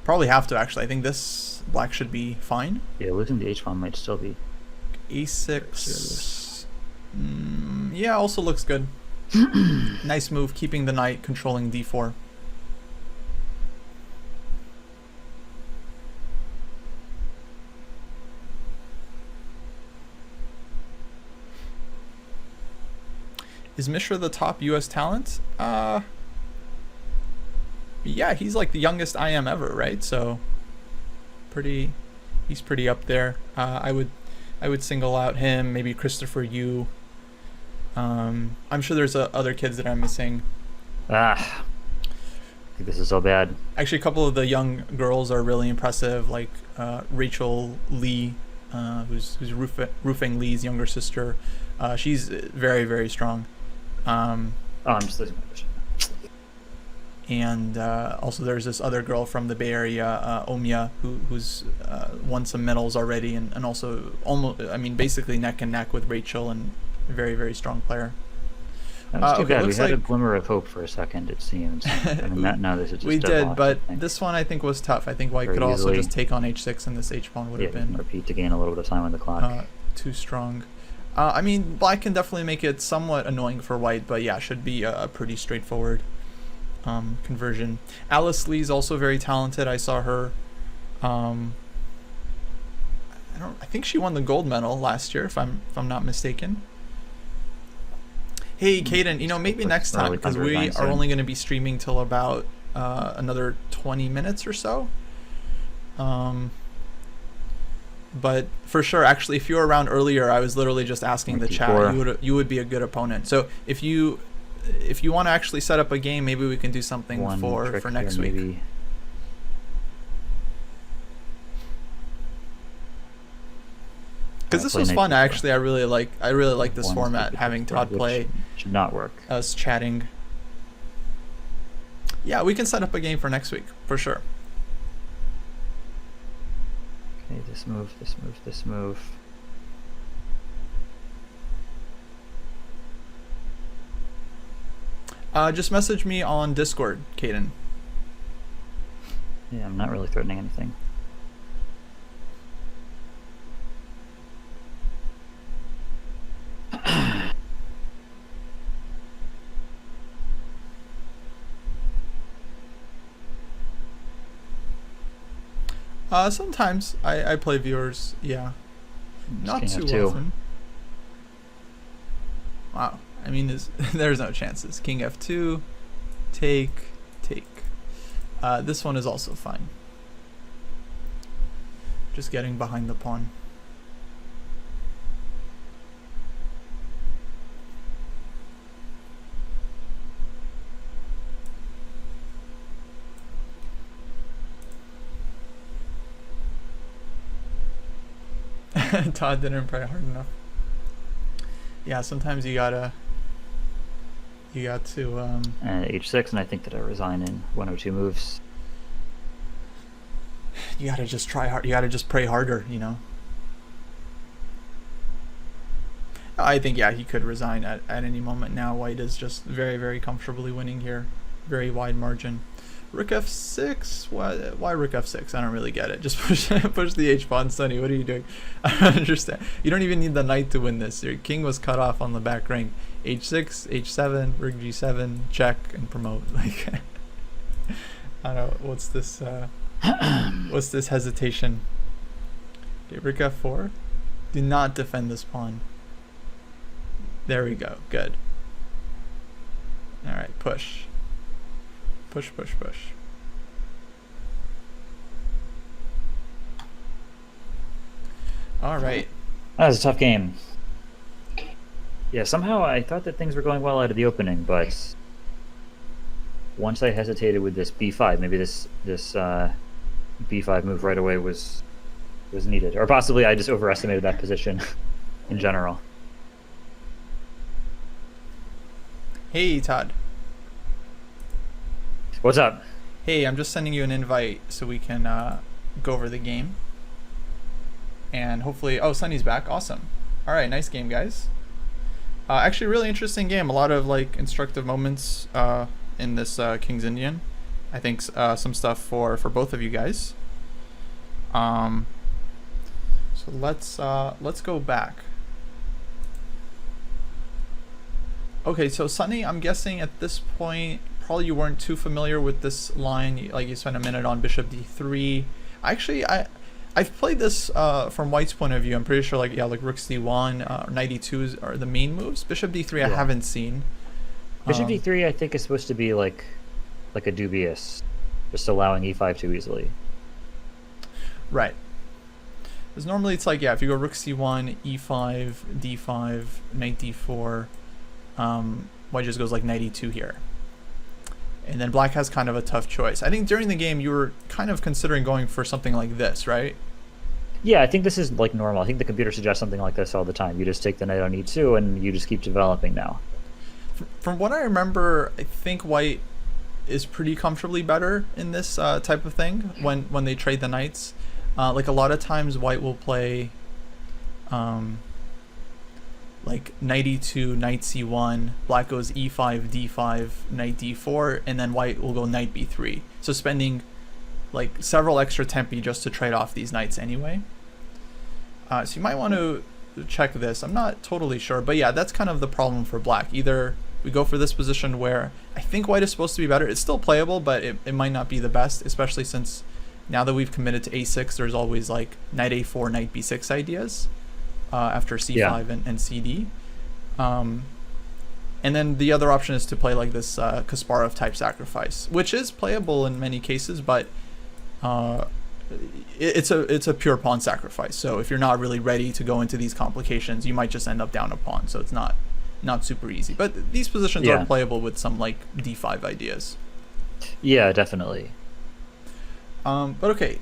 Probably have to, actually. I think this black should be fine. Yeah, losing the h-pawn might still be. a6. Yeah, also looks good. Nice move, keeping the knight, controlling d4. Is Mishra the top U.S. talent? Yeah, he's the youngest IM ever, right? So, he's pretty up there. I would single out him, maybe Christopher Yu. I'm sure there's other kids that I'm missing. Ah, I think this is so bad. Actually, a couple of the young girls are really impressive, like Rachel Lee, who's Rufeng Lee's younger sister. She's very, very strong. Oh, I'm just losing my vision. And also there's this other girl from the Bay Area, Omya, who's won some medals already, and also almost, I mean, basically neck and neck with Rachel, and a very, very strong player. That was too Okay, bad. We looks had a like glimmer of hope for a second, it seems. I mean, now this is just we a did, loss, but I think. this one I think was tough. I think White Very could also easily. just take on h6, and this h-pawn would Yeah, have you can been repeat to gain a little bit of time on the clock. too strong. I mean, Black can definitely make it somewhat annoying for White, but yeah, should be a pretty straightforward conversion. Alice Lee's also very talented. I saw her. I think she won the gold medal last year, if I'm not mistaken. Hey, Caden, you know, maybe next time, because we are only going to be streaming till about another 20 minutes or so. But for sure, actually, if you were around earlier, I was literally just asking the chat. You would be a good opponent. So if you want to actually set up a game, maybe we can do something for next week. Maybe. Because this was fun. I really like this format, having Todd play. Should not work. Us chatting. Yeah, we can set up a game for next week for sure. Okay, this move, this move, this move. Just message me on Discord, Caden. Yeah, I'm not really threatening anything. Sometimes I play viewers, yeah. Not too often. Wow. I mean, there's no chances. King f2, take. This one is also fine. Just getting behind the pawn. Todd didn't pray hard enough. Yeah, sometimes you got to h6, and I think that I resign in 1 or 2 moves. You gotta just try hard. You gotta just pray harder, you know. I think, yeah, he could resign at any moment now. White is just very, very comfortably winning here. Very wide margin. Rook f6? Why rook f6? I don't really get it. Just push the h-pawn, Sonny. What are you doing? I don't understand. You don't even need the knight to win this. Your king was cut off on the back rank. h6, h7, rook g7, check, and promote. Like, I don't know. What's this? What's this hesitation? Okay, rook f4. Do not defend this pawn. There we go. Good. All right, push. Push. All right. That was a tough game. Yeah, somehow I thought that things were going well out of the opening, but once I hesitated with this b5, maybe this b5 move right away was needed, or possibly I just overestimated that position in general. Hey, Todd. What's up? Hey, I'm just sending you an invite so we can go over the game. And hopefully... Oh, Sunny's back. Awesome. All right, nice game, guys. Actually, really interesting game. A lot of like instructive moments in this King's Indian. I think some stuff for both of you guys. So let's go back. Okay, so Sunny, I'm guessing at this point probably you weren't too familiar with this line. Like, you spent a minute on bishop d3. Actually, I've played this from White's point of view. I'm pretty sure, like, yeah, like rook c1, knight e2 are the main moves. Bishop d3 I haven't seen. Bishop d3 I think is supposed to be like a dubious, just allowing e5 too easily. Right. Because normally it's like, yeah, if you go rook c1, e5, d5, knight d4, White just goes like knight e2 here. And then black has kind of a tough choice. I think during the game you were kind of considering going for something like this, right? Yeah, I think this is like normal. I think the computer suggests something like this all the time. You just take the knight on e2 and you just keep developing now. From what I remember, I think white is pretty comfortably better in this type of thing when they trade the knights. Like a lot of times white will play like knight e2, knight c1, black goes e5, d5, knight d4, and then white will go knight b3. So spending like several extra tempi just to trade off these knights anyway. So you might want to check this. I'm not totally sure, but yeah, that's kind of the problem for black. Either we go for this position where I think white is supposed to be better. It's still playable, but it might not be the best, especially since now that we've committed to a6, there's always like knight a4, knight b6 ideas after c5 and cd. And then the other option is to play like this Kasparov type sacrifice, which is playable in many cases, but it's a pure pawn sacrifice. So if you're not really ready to go into these complications, you might just end up down a pawn. So it's not super easy. But these positions are playable with some like d5 ideas. Yeah, definitely. But okay,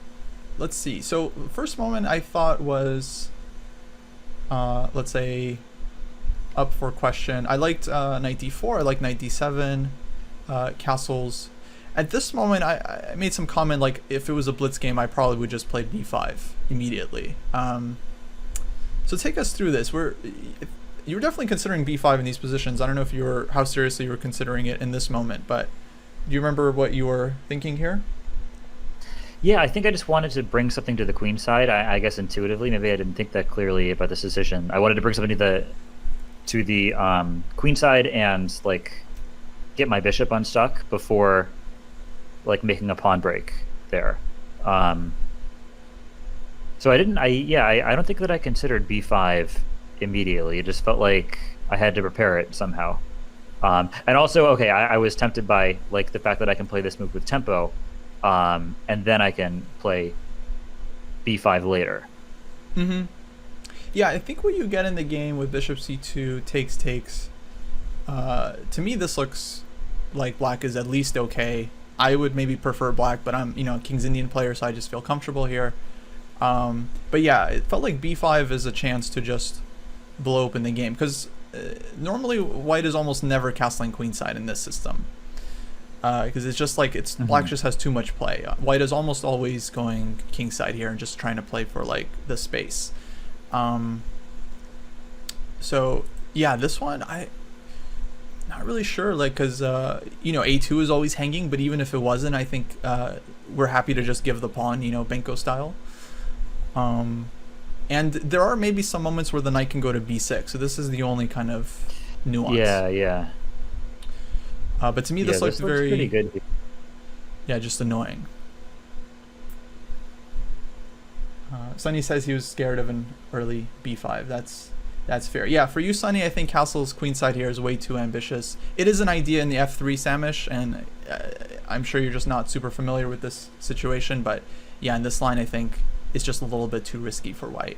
let's see. So first moment I thought was, let's say, up for question. I liked knight d4. I liked knight d7, castles. At this moment, I made some comment like if it was a blitz game, I probably would just play b5 immediately. So take us through this. You were definitely considering b5 in these positions. I don't know if how seriously you were considering it in this moment, but do you remember what you were thinking here? Yeah, I think I just wanted to bring something to the queen side. I guess intuitively, maybe I didn't think that clearly about this decision. I wanted to bring something to the queen side and like get my bishop unstuck before like making a pawn break there. So I don't think that I considered b5 immediately. It just felt like I had to prepare it somehow. And also, okay, I was tempted by like the fact that I can play this move with tempo, and then I can play b5 later. Mm-hmm. Yeah, I think what you get in the game with bishop c2 takes, to me this looks like black is at least okay. I would maybe prefer black, but I'm a King's Indian player, so I just feel comfortable here. But yeah, it felt like b5 is a chance to just blow open the game, because normally white is almost never castling queenside in this system, because it's just like black just has too much play. White is almost always going kingside here and just trying to play for like the space. So yeah, this one I not really sure, like, because a2 is always hanging, but even if it wasn't, I think we're happy to just give the pawn, Benko style. And there are maybe some moments where the knight can go to b6, so this is the only kind of nuance. Yeah. But to me this looks very pretty good. Yeah, just annoying. Sonny says he was scared of an early b5. That's fair. Yeah, for you, Sonny, I think castle's queenside here is way too ambitious. It is an idea in the f3 Samish, and I'm sure you're just not super familiar with this situation, but yeah, in this line I think it's just a little bit too risky for white.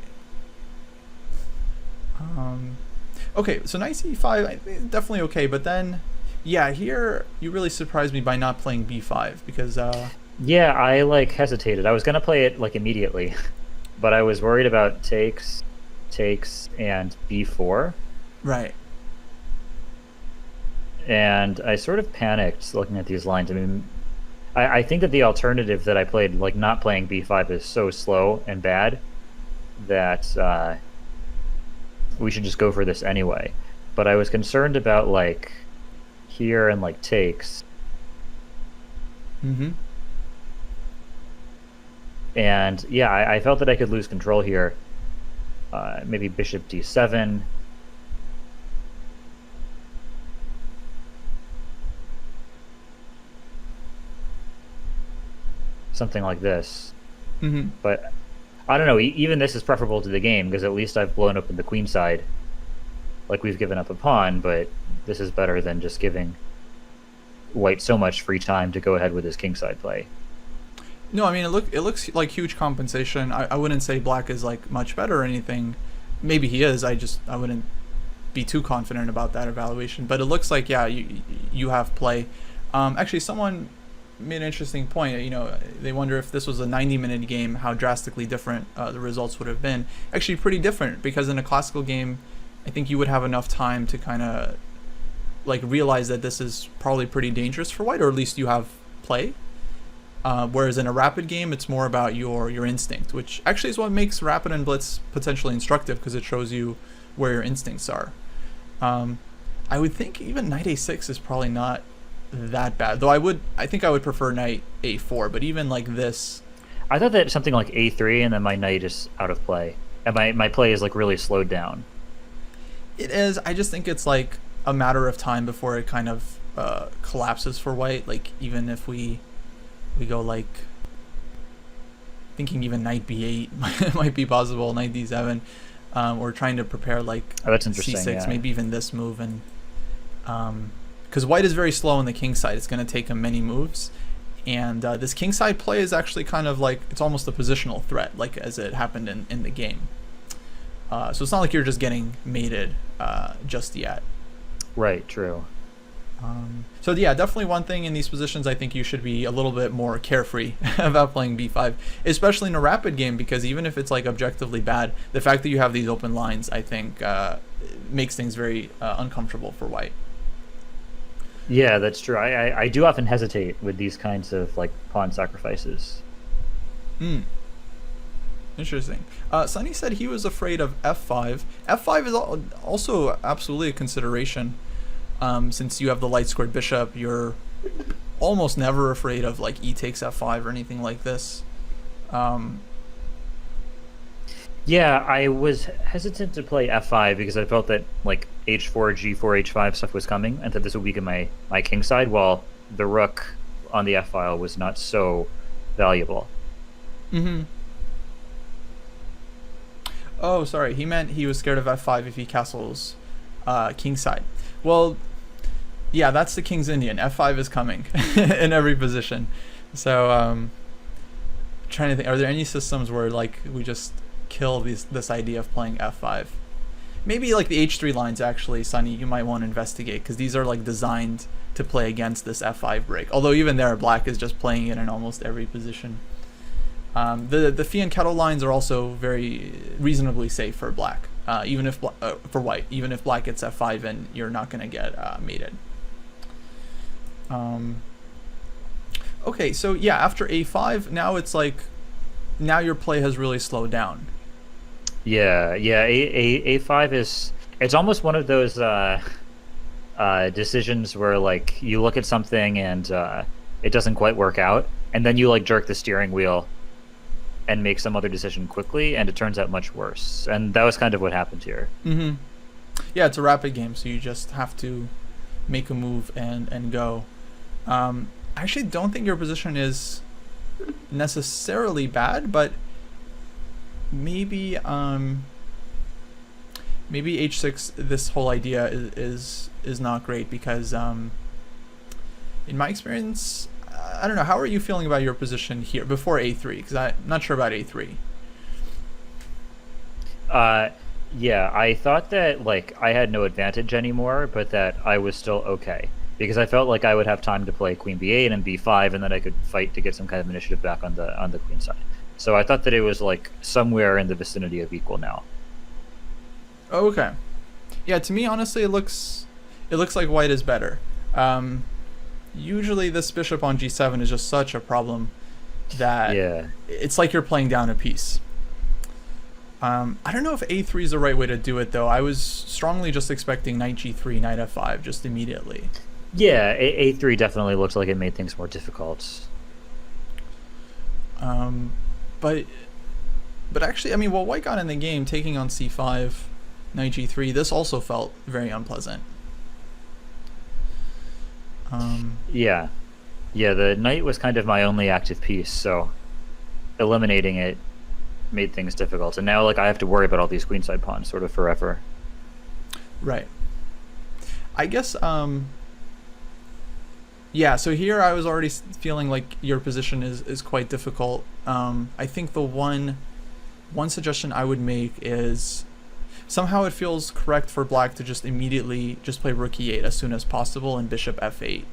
Okay, so knight c5, I think definitely okay, but then, yeah, here you really surprised me by not playing b5, because... Yeah, I like hesitated. I was going to play it like immediately, but I was worried about takes, and b4. Right. And I sort of panicked looking at these lines. I mean, I think that the alternative that I played, like not playing b5, is so slow and bad that we should just go for this anyway. But I was concerned about like here and like takes. Mm-hmm. And yeah, I felt that I could lose control here. Maybe bishop d7. Something like this. Mm-hmm. But I don't know, even this is preferable to the game, because at least I've blown open the queen side. Like we've given up a pawn, but this is better than just giving white so much free time to go ahead with his kingside play. No, I mean, it looks like huge compensation. I wouldn't say black is like much better or anything. Maybe he is. I wouldn't be too confident about that evaluation. But it looks like, yeah, you have play. Actually, someone made an interesting point. They wonder if this was a 90-minute game, how drastically different the results would have been. Actually, pretty different, because in a classical game, I think you would have enough time to kind of like realize that this is probably pretty dangerous for white, or at least you have play. Whereas in a rapid game, it's more about your instinct, which actually is what makes rapid and blitz potentially instructive, because it shows you where your instincts are. I would think even knight a6 is probably not that bad, though I think I would prefer knight a4, but even like this, I thought that something like a3 and then my knight is out of play, and my play is like really slowed down. it is. I just think it's like a matter of time before it kind of collapses for white. Like even if we go like thinking even knight b8 might be possible, knight d7, or trying to prepare like That's interesting. c6, Yeah. maybe even this move, and because white is very slow on the king side, it's going to take him many moves, and this king side play is actually kind of like, it's almost a positional threat, like as it happened in the game. So it's not like you're just getting mated just yet. Right. True. So yeah, definitely one thing in these positions, I think you should be a little bit more carefree about playing b5, especially in a rapid game, because even if it's like objectively bad, the fact that you have these open lines, I think makes things very uncomfortable for white. Yeah, that's true. I do often hesitate with these kinds of like pawn sacrifices. Interesting. Sonny said he was afraid of f5. f5 is also absolutely a consideration. Since you have the light squared bishop, you're almost never afraid of like e takes f5 or anything like this. Yeah, I was hesitant to play f5 because I felt that like h4, g4, h5 stuff was coming, and that this would weaken my king side, while the rook on the f file was not so valuable. Oh, sorry. He meant he was scared of f5 if he castles king side. Well, yeah, that's the King's Indian. f5 is coming in every position. So, trying to think, are there any systems where like we just kill this idea of playing f5? Maybe like the h3 lines, actually, Sonny, you might want to investigate, because these are like designed to play against this f5 break. Although even there, black is just playing it in almost every position. The Phi and Kettle lines are also very reasonably safe for black, even if for white, even if black gets f5 and you're not going to get mated. Okay, so yeah, after a5, now it's like, now your play has really slowed down. Yeah, a5 is, it's almost one of those decisions where like you look at something and it doesn't quite work out, and then you like jerk the steering wheel and make some other decision quickly, and it turns out much worse. And that was kind of what happened here. Yeah, it's a rapid game, so you just have to make a move and go. I actually don't think your position is necessarily bad, but maybe maybe h6, this whole idea is not great, because in my experience, I don't know, how are you feeling about your position here before a3? Because I'm not sure about a3. Yeah, I thought that like I had no advantage anymore, but that I was still okay, because I felt like I would have time to play queen b8 and b5, and then I could fight to get some kind of initiative back on the queen side. So I thought that it was like somewhere in the vicinity of equal now. Oh, okay. Yeah, to me, honestly, it looks like white is better. Usually this bishop on g7 is just such a problem that it's like you're playing down a piece. I don't know if a3 is the right way to do it, though. I was strongly just expecting knight g3, knight f5 just immediately. Yeah, a3 definitely looks like it made things more difficult. But actually, I mean, while white got in the game, taking on c5, knight g3, this also felt very unpleasant. Yeah, the knight was kind of my only active piece, so eliminating it made things difficult. And now, like, I have to worry about all these queenside pawns sort of forever. Right. I guess, yeah, so here I was already feeling like your position is quite difficult. I think the one suggestion I would make is, somehow it feels correct for black to just immediately just play rook e8 as soon as possible and bishop f8.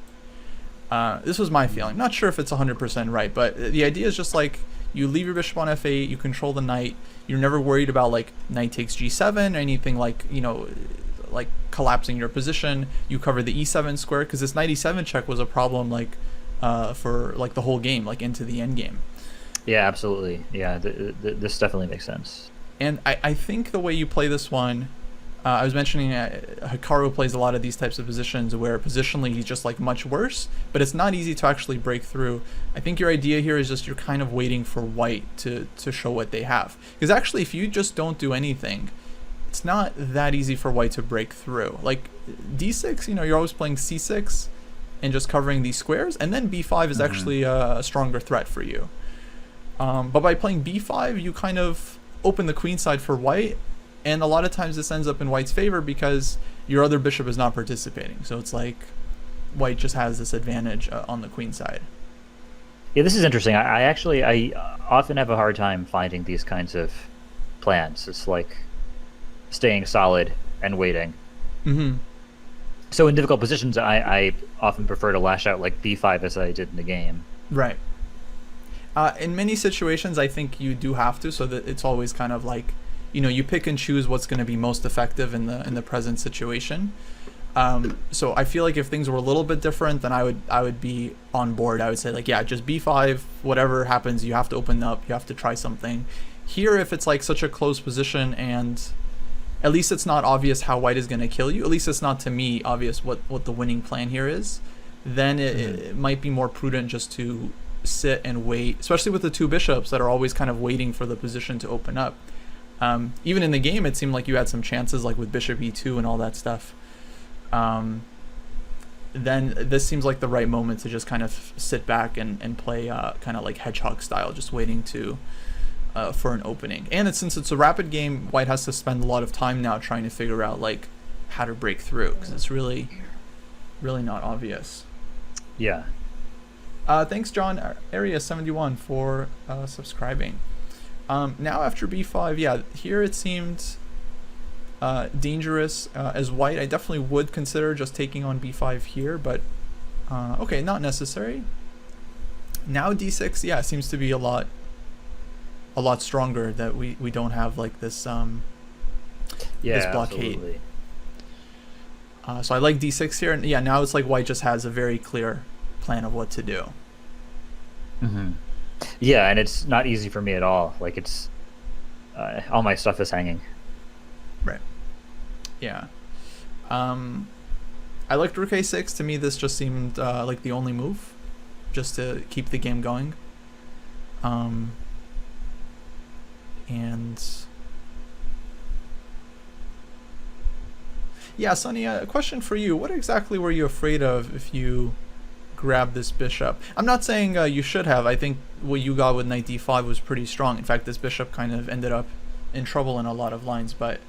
This was my feeling. Not sure if it's 100% right, but the idea is just like you leave your bishop on f8, you control the knight. You're never worried about like knight takes g7 or anything like, like collapsing your position. You cover the e7 square because this knight e7 check was a problem like for like the whole game, like into the end game. Yeah, absolutely. Yeah, this definitely makes sense. And I think the way you play this one, I was mentioning Hikaru plays a lot of these types of positions where positionally he's just like much worse, but it's not easy to actually break through. I think your idea here is just you're kind of waiting for white to show what they have. Because actually if you just don't do anything, it's not that easy for white to break through. Like d6, you're always playing c6 and just covering these squares, and then b5 is actually a stronger threat for you. But by playing b5, you kind of open the queen side for white, and a lot of times this ends up in white's favor because your other bishop is not participating. So it's like white just has this advantage on the queen side. Yeah, this is interesting. I often have a hard time finding these kinds of plans. It's like staying solid and waiting. Mm-hmm. So in difficult positions, I often prefer to lash out like b5 as I did in the game. Right. In many situations, I think you do have to, so that it's always kind of like, you pick and choose what's going to be most effective in the present situation. So I feel like if things were a little bit different, then I would be on board. I would say like, yeah, just b5, whatever happens, you have to open up, you have to try something. Here, if it's like such a close position and at least it's not obvious how white is going to kill you, at least it's not to me obvious what the winning plan here is, then it might be more prudent just to sit and wait, especially with the two bishops that are always kind of waiting for the position to open up. Even in the game, it seemed like you had some chances, like with bishop e2 and all that stuff. Then this seems like the right moment to just kind of sit back and play kind of like hedgehog style, just waiting for an opening. And since it's a rapid game, white has to spend a lot of time now trying to figure out like how to break through, because it's really not obvious. Yeah. Thanks, John Area 71 for subscribing. Now after b5, yeah, here it seemed dangerous as white. I definitely would consider just taking on b5 here, but okay, not necessary. Now d6, yeah, seems to be a lot stronger, that we don't have like this this blockade. Absolutely. So I like d6 here, and yeah, now it's like white just has a very clear plan of what to do. Mm-hmm. Yeah, and it's not easy for me at all. Like it's all my stuff is hanging. Right. Yeah. I liked rook a6. To me, this just seemed like the only move, just to keep the game going. And yeah, Sonny, a question for you. What exactly were you afraid of if you grab this bishop? I'm not saying you should have. I think what you got with knight d5 was pretty strong. In fact, this bishop kind of ended up in trouble in a lot of lines, but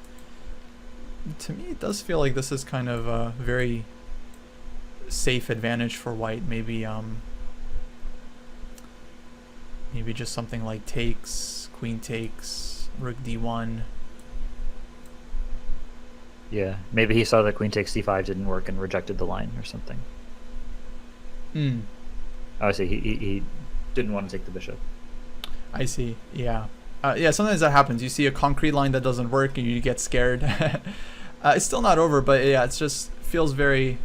to me it does feel like this is kind of a very safe advantage for white. Maybe maybe just something like takes, queen takes, rook d1. Yeah, maybe he saw that queen takes c5 didn't work and rejected the line or something. Obviously, he didn't want to take the bishop. I see. Yeah. Yeah, sometimes that happens. You see a concrete line that doesn't work and you get scared. It's still not over, but yeah, it just feels very...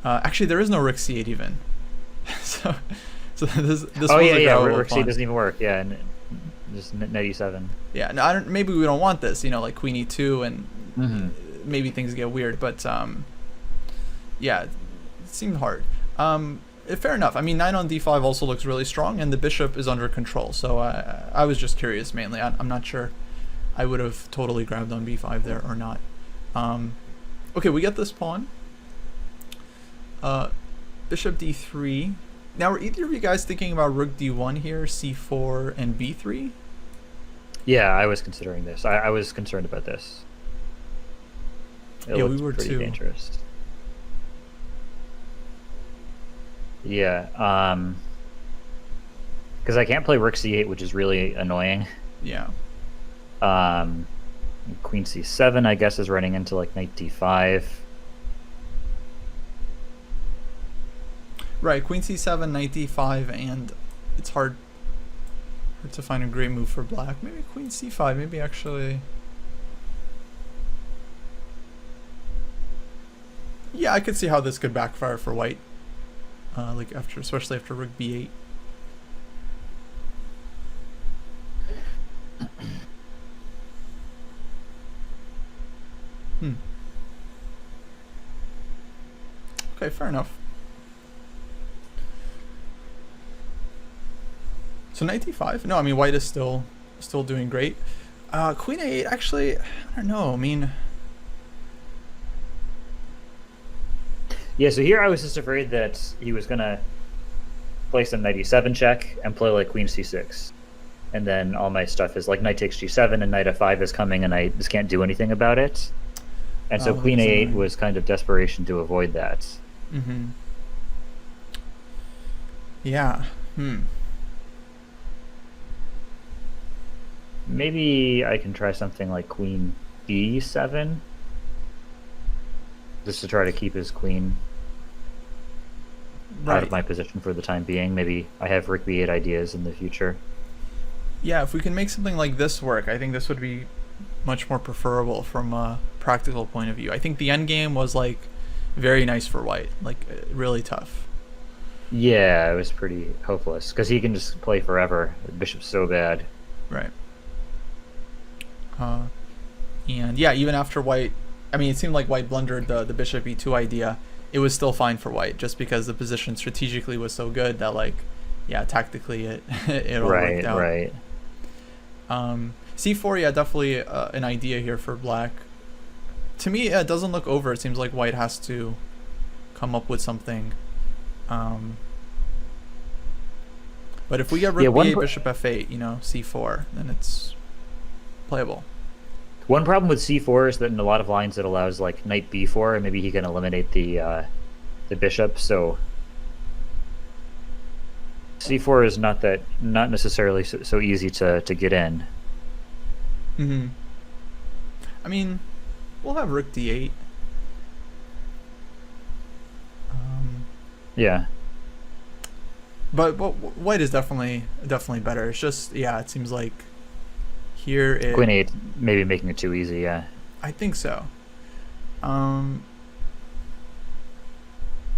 actually, there is no rook c8 even. so this oh, was yeah, a rook c8 doesn't even work. Yeah, and just knight e7. Yeah, no, maybe we don't want this, like queen e2 and maybe things get weird, but yeah, it seemed hard. Fair enough. I mean, knight on d5 also looks really strong, and the bishop is under control. So I was just curious mainly. I'm not sure I would have totally grabbed on b5 there or not. Okay, we get this pawn. Bishop d3. Now, were either of you guys thinking about rook d1 here, c4, and b3? Yeah, I was considering this. I was concerned about this. Yeah, we were pretty too. Dangerous. Yeah, because I can't play rook c8, which is really annoying. Yeah. Queen c7, I guess, is running into like knight d5. Right, queen c7, knight d5, and it's hard to find a great move for black. Maybe queen c5, maybe actually... Yeah, I could see how this could backfire for white. Like after, especially after rook b8. Okay, fair enough. So knight d5? No, I mean white is still doing great. Queen a8, actually, I don't know. I mean, Yeah, so here I was just afraid that he was gonna play some knight e7 check and play like queen c6, and then all my stuff is like knight takes g7 and knight f5 is coming, and I just can't do anything about it. And so queen a8 was kind of desperation to avoid that. Mm-hmm. Yeah. Maybe I can try something like queen b7, just to try to keep his queen out of my position for the time being. Maybe I have rook b8 ideas in the future. Yeah, if we can make something like this work, I think this would be much more preferable from a practical point of view. I think the endgame was like very nice for white, like really tough. Yeah, it was pretty hopeless because he can just play forever. The bishop's so bad. Right. And yeah, even after white, I mean, it seemed like white blundered the bishop e2 idea. It was still fine for white, just because the position strategically was so good that, like, yeah, tactically it all worked out. Right. C4, yeah, definitely an idea here for black. To me, it doesn't look over. It seems like white has to come up with something. But if we get rook b8, bishop f8, you know, c4, then it's playable. One problem with c4 is that in a lot of lines it allows like knight b4, and maybe he can eliminate the bishop. So c4 is not necessarily so easy to get in. Mm-hmm. I mean, we'll have rook d8. Yeah. But white is definitely better. It's just, yeah, it seems like here it... Queen 8, maybe making it too easy, yeah. I think so.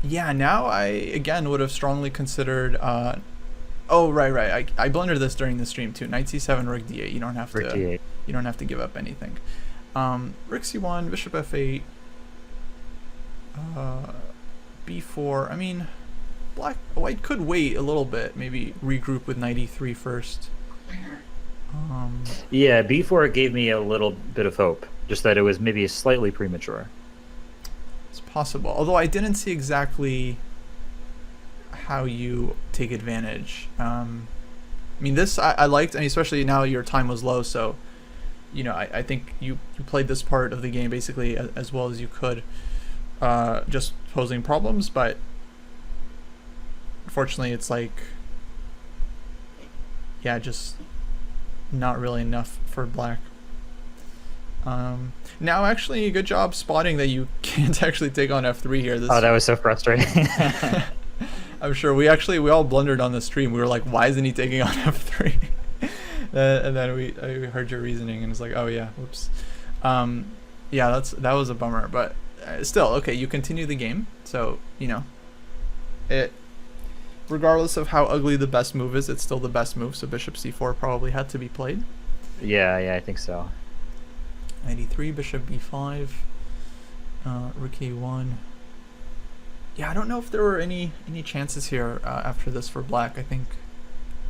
Yeah, now I, again, would have strongly considered... oh, right. I blundered this during the stream, too. Knight c7, rook d8. You don't have to... D8. You don't have to give up anything. Rook c1, bishop f8... b4. I mean... White could wait a little bit, maybe regroup with knight e3 first. Yeah, b4 gave me a little bit of hope, just that it was maybe slightly premature. It's possible, although I didn't see exactly how you take advantage. I mean, this I liked, and especially now your time was low, so you know I think you played this part of the game basically as well as you could, just posing problems, but unfortunately it's like, yeah, just not really enough for black. Now actually good job spotting that you can't actually take on f3 here. Oh, that was so frustrating. I'm sure we all blundered on the stream. We were like, why isn't he taking on f3? And then I heard your reasoning and it's like, oh yeah, whoops. Yeah, that was a bummer, but still, okay, you continue the game, so you know it. Regardless of how ugly the best move is, it's still the best move, so bishop c4 probably had to be played. Yeah, I think so. Knight e3, bishop b5, rook a1. Yeah, I don't know if there were any chances here after this for black. I think,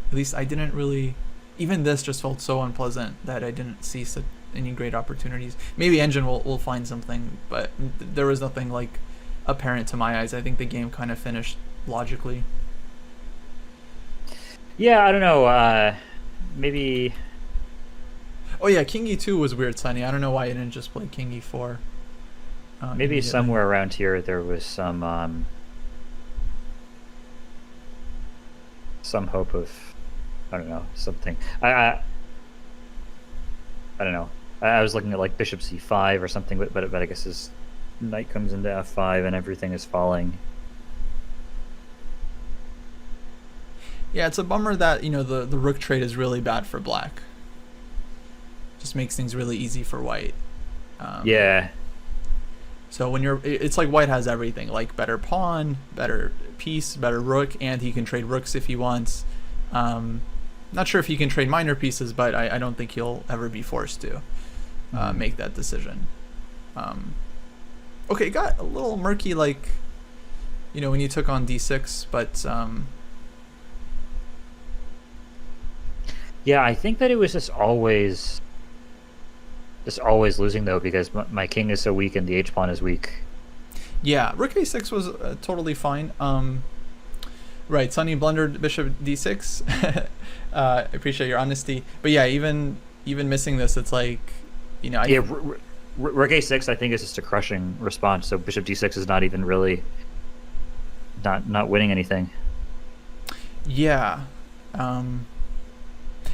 at least I didn't really, even this just felt so unpleasant that I didn't see any great opportunities. Maybe Engine will find something, but there was nothing like apparent to my eyes. I think the game kind of finished logically. Yeah, I don't know. Maybe. Oh yeah, king e2 was weird, Sunny. I don't know why you didn't just play king e4. Maybe somewhere around here there was some hope of, I don't know, something. I don't know. I was looking at like bishop c5 or something, but I guess his knight comes into f5 and everything is falling. Yeah, it's a bummer that the rook trade is really bad for black. Just makes things really easy for white. Yeah. So when it's like white has everything, like better pawn, better piece, better rook, and he can trade rooks if he wants. Not sure if he can trade minor pieces, but I don't think he'll ever be forced to make that decision. Okay, it got a little murky, like, when you took on d6, but yeah, I think that it was just always losing though, because my king is so weak and the h pawn is weak. Yeah, rook a6 was totally fine. Right, Sonny blundered bishop d6. I appreciate your honesty, but yeah, even missing this, it's like, rook a6 I think is just a crushing response. So bishop d6 is not even really not winning anything. Yeah.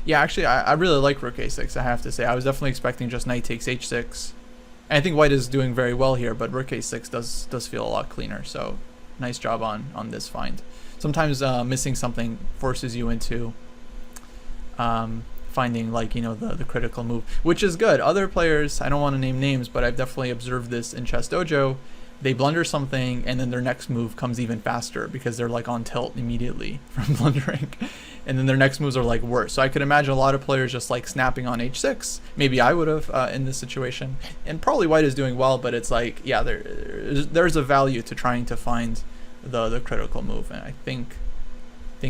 Yeah, actually, I really like rook a6, I have to say. I was definitely expecting just knight takes h6. And I think white is doing very well here, but rook a6 does feel a lot cleaner. So nice job on this find. Sometimes missing something forces you into finding, like, the critical move, which is good. Other players, I don't want to name names, but I've definitely observed this in ChessDojo. They blunder something, and then their next move comes even faster because they're like on tilt immediately from blundering, and then their next moves are like worse. So I could imagine a lot of players just like snapping on h6. Maybe I would have in this situation, and probably white is doing well, but it's like, yeah, there's a value to trying to find the critical move, and I think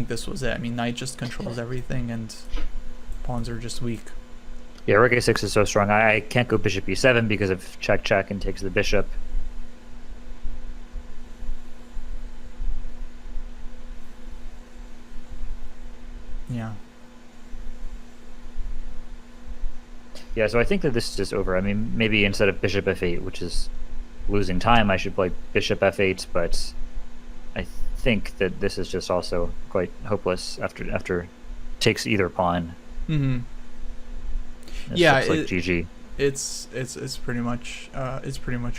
this was it. I mean, knight just controls everything, and pawns are just weak. Yeah, rook a6 is so strong. I can't go bishop e7 because of check and takes the bishop. Yeah. Yeah, so I think that this is just over. I mean, maybe instead of bishop f8, which is losing time, I should play bishop f8, but I think that this is just also quite hopeless after takes either pawn. Mm-hmm. Yeah, looks like GG. It's pretty much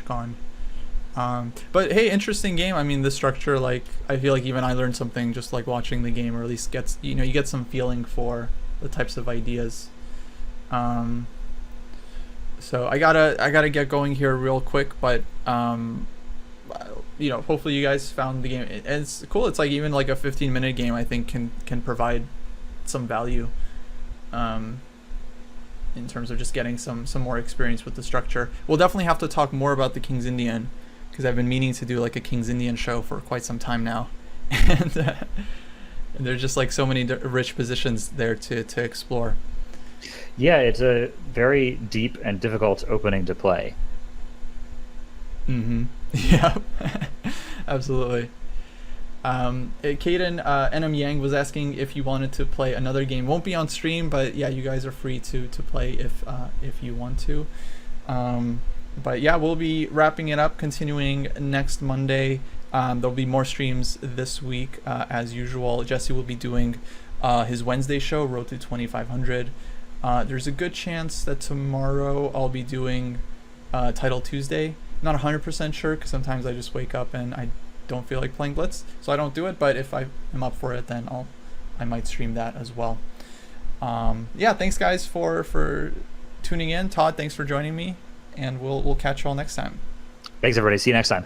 gone. But hey, interesting game. I mean, the structure, like, I feel like even I learned something just like watching the game, or at least gets you get some feeling for the types of ideas. So I gotta get going here real quick, but hopefully you guys found the game. And it's cool. It's like even like a 15-minute game, I think can provide some value in terms of just getting some more experience with the structure. We'll definitely have to talk more about the King's Indian, because I've been meaning to do like a King's Indian show for quite some time now, and there's just like so many rich positions there to explore. Yeah, it's a very deep and difficult opening to play. Mm-hmm. Yeah, absolutely. Kaden NM Yang was asking if you wanted to play another game. Won't be on stream, but yeah, you guys are free to play if you want to. But yeah, we'll be wrapping it up, continuing next Monday. There'll be more streams this week as usual. Jesse will be doing his Wednesday show, Road to 2500. There's a good chance that tomorrow I'll be doing Title Tuesday. Not 100% sure, because sometimes I just wake up and I don't feel like playing Blitz, so I don't do it. But if I am up for it, then I might stream that as well. Yeah, thanks guys for tuning in. Todd, thanks for joining me, and we'll catch you all next time. Thanks everybody. See you next time.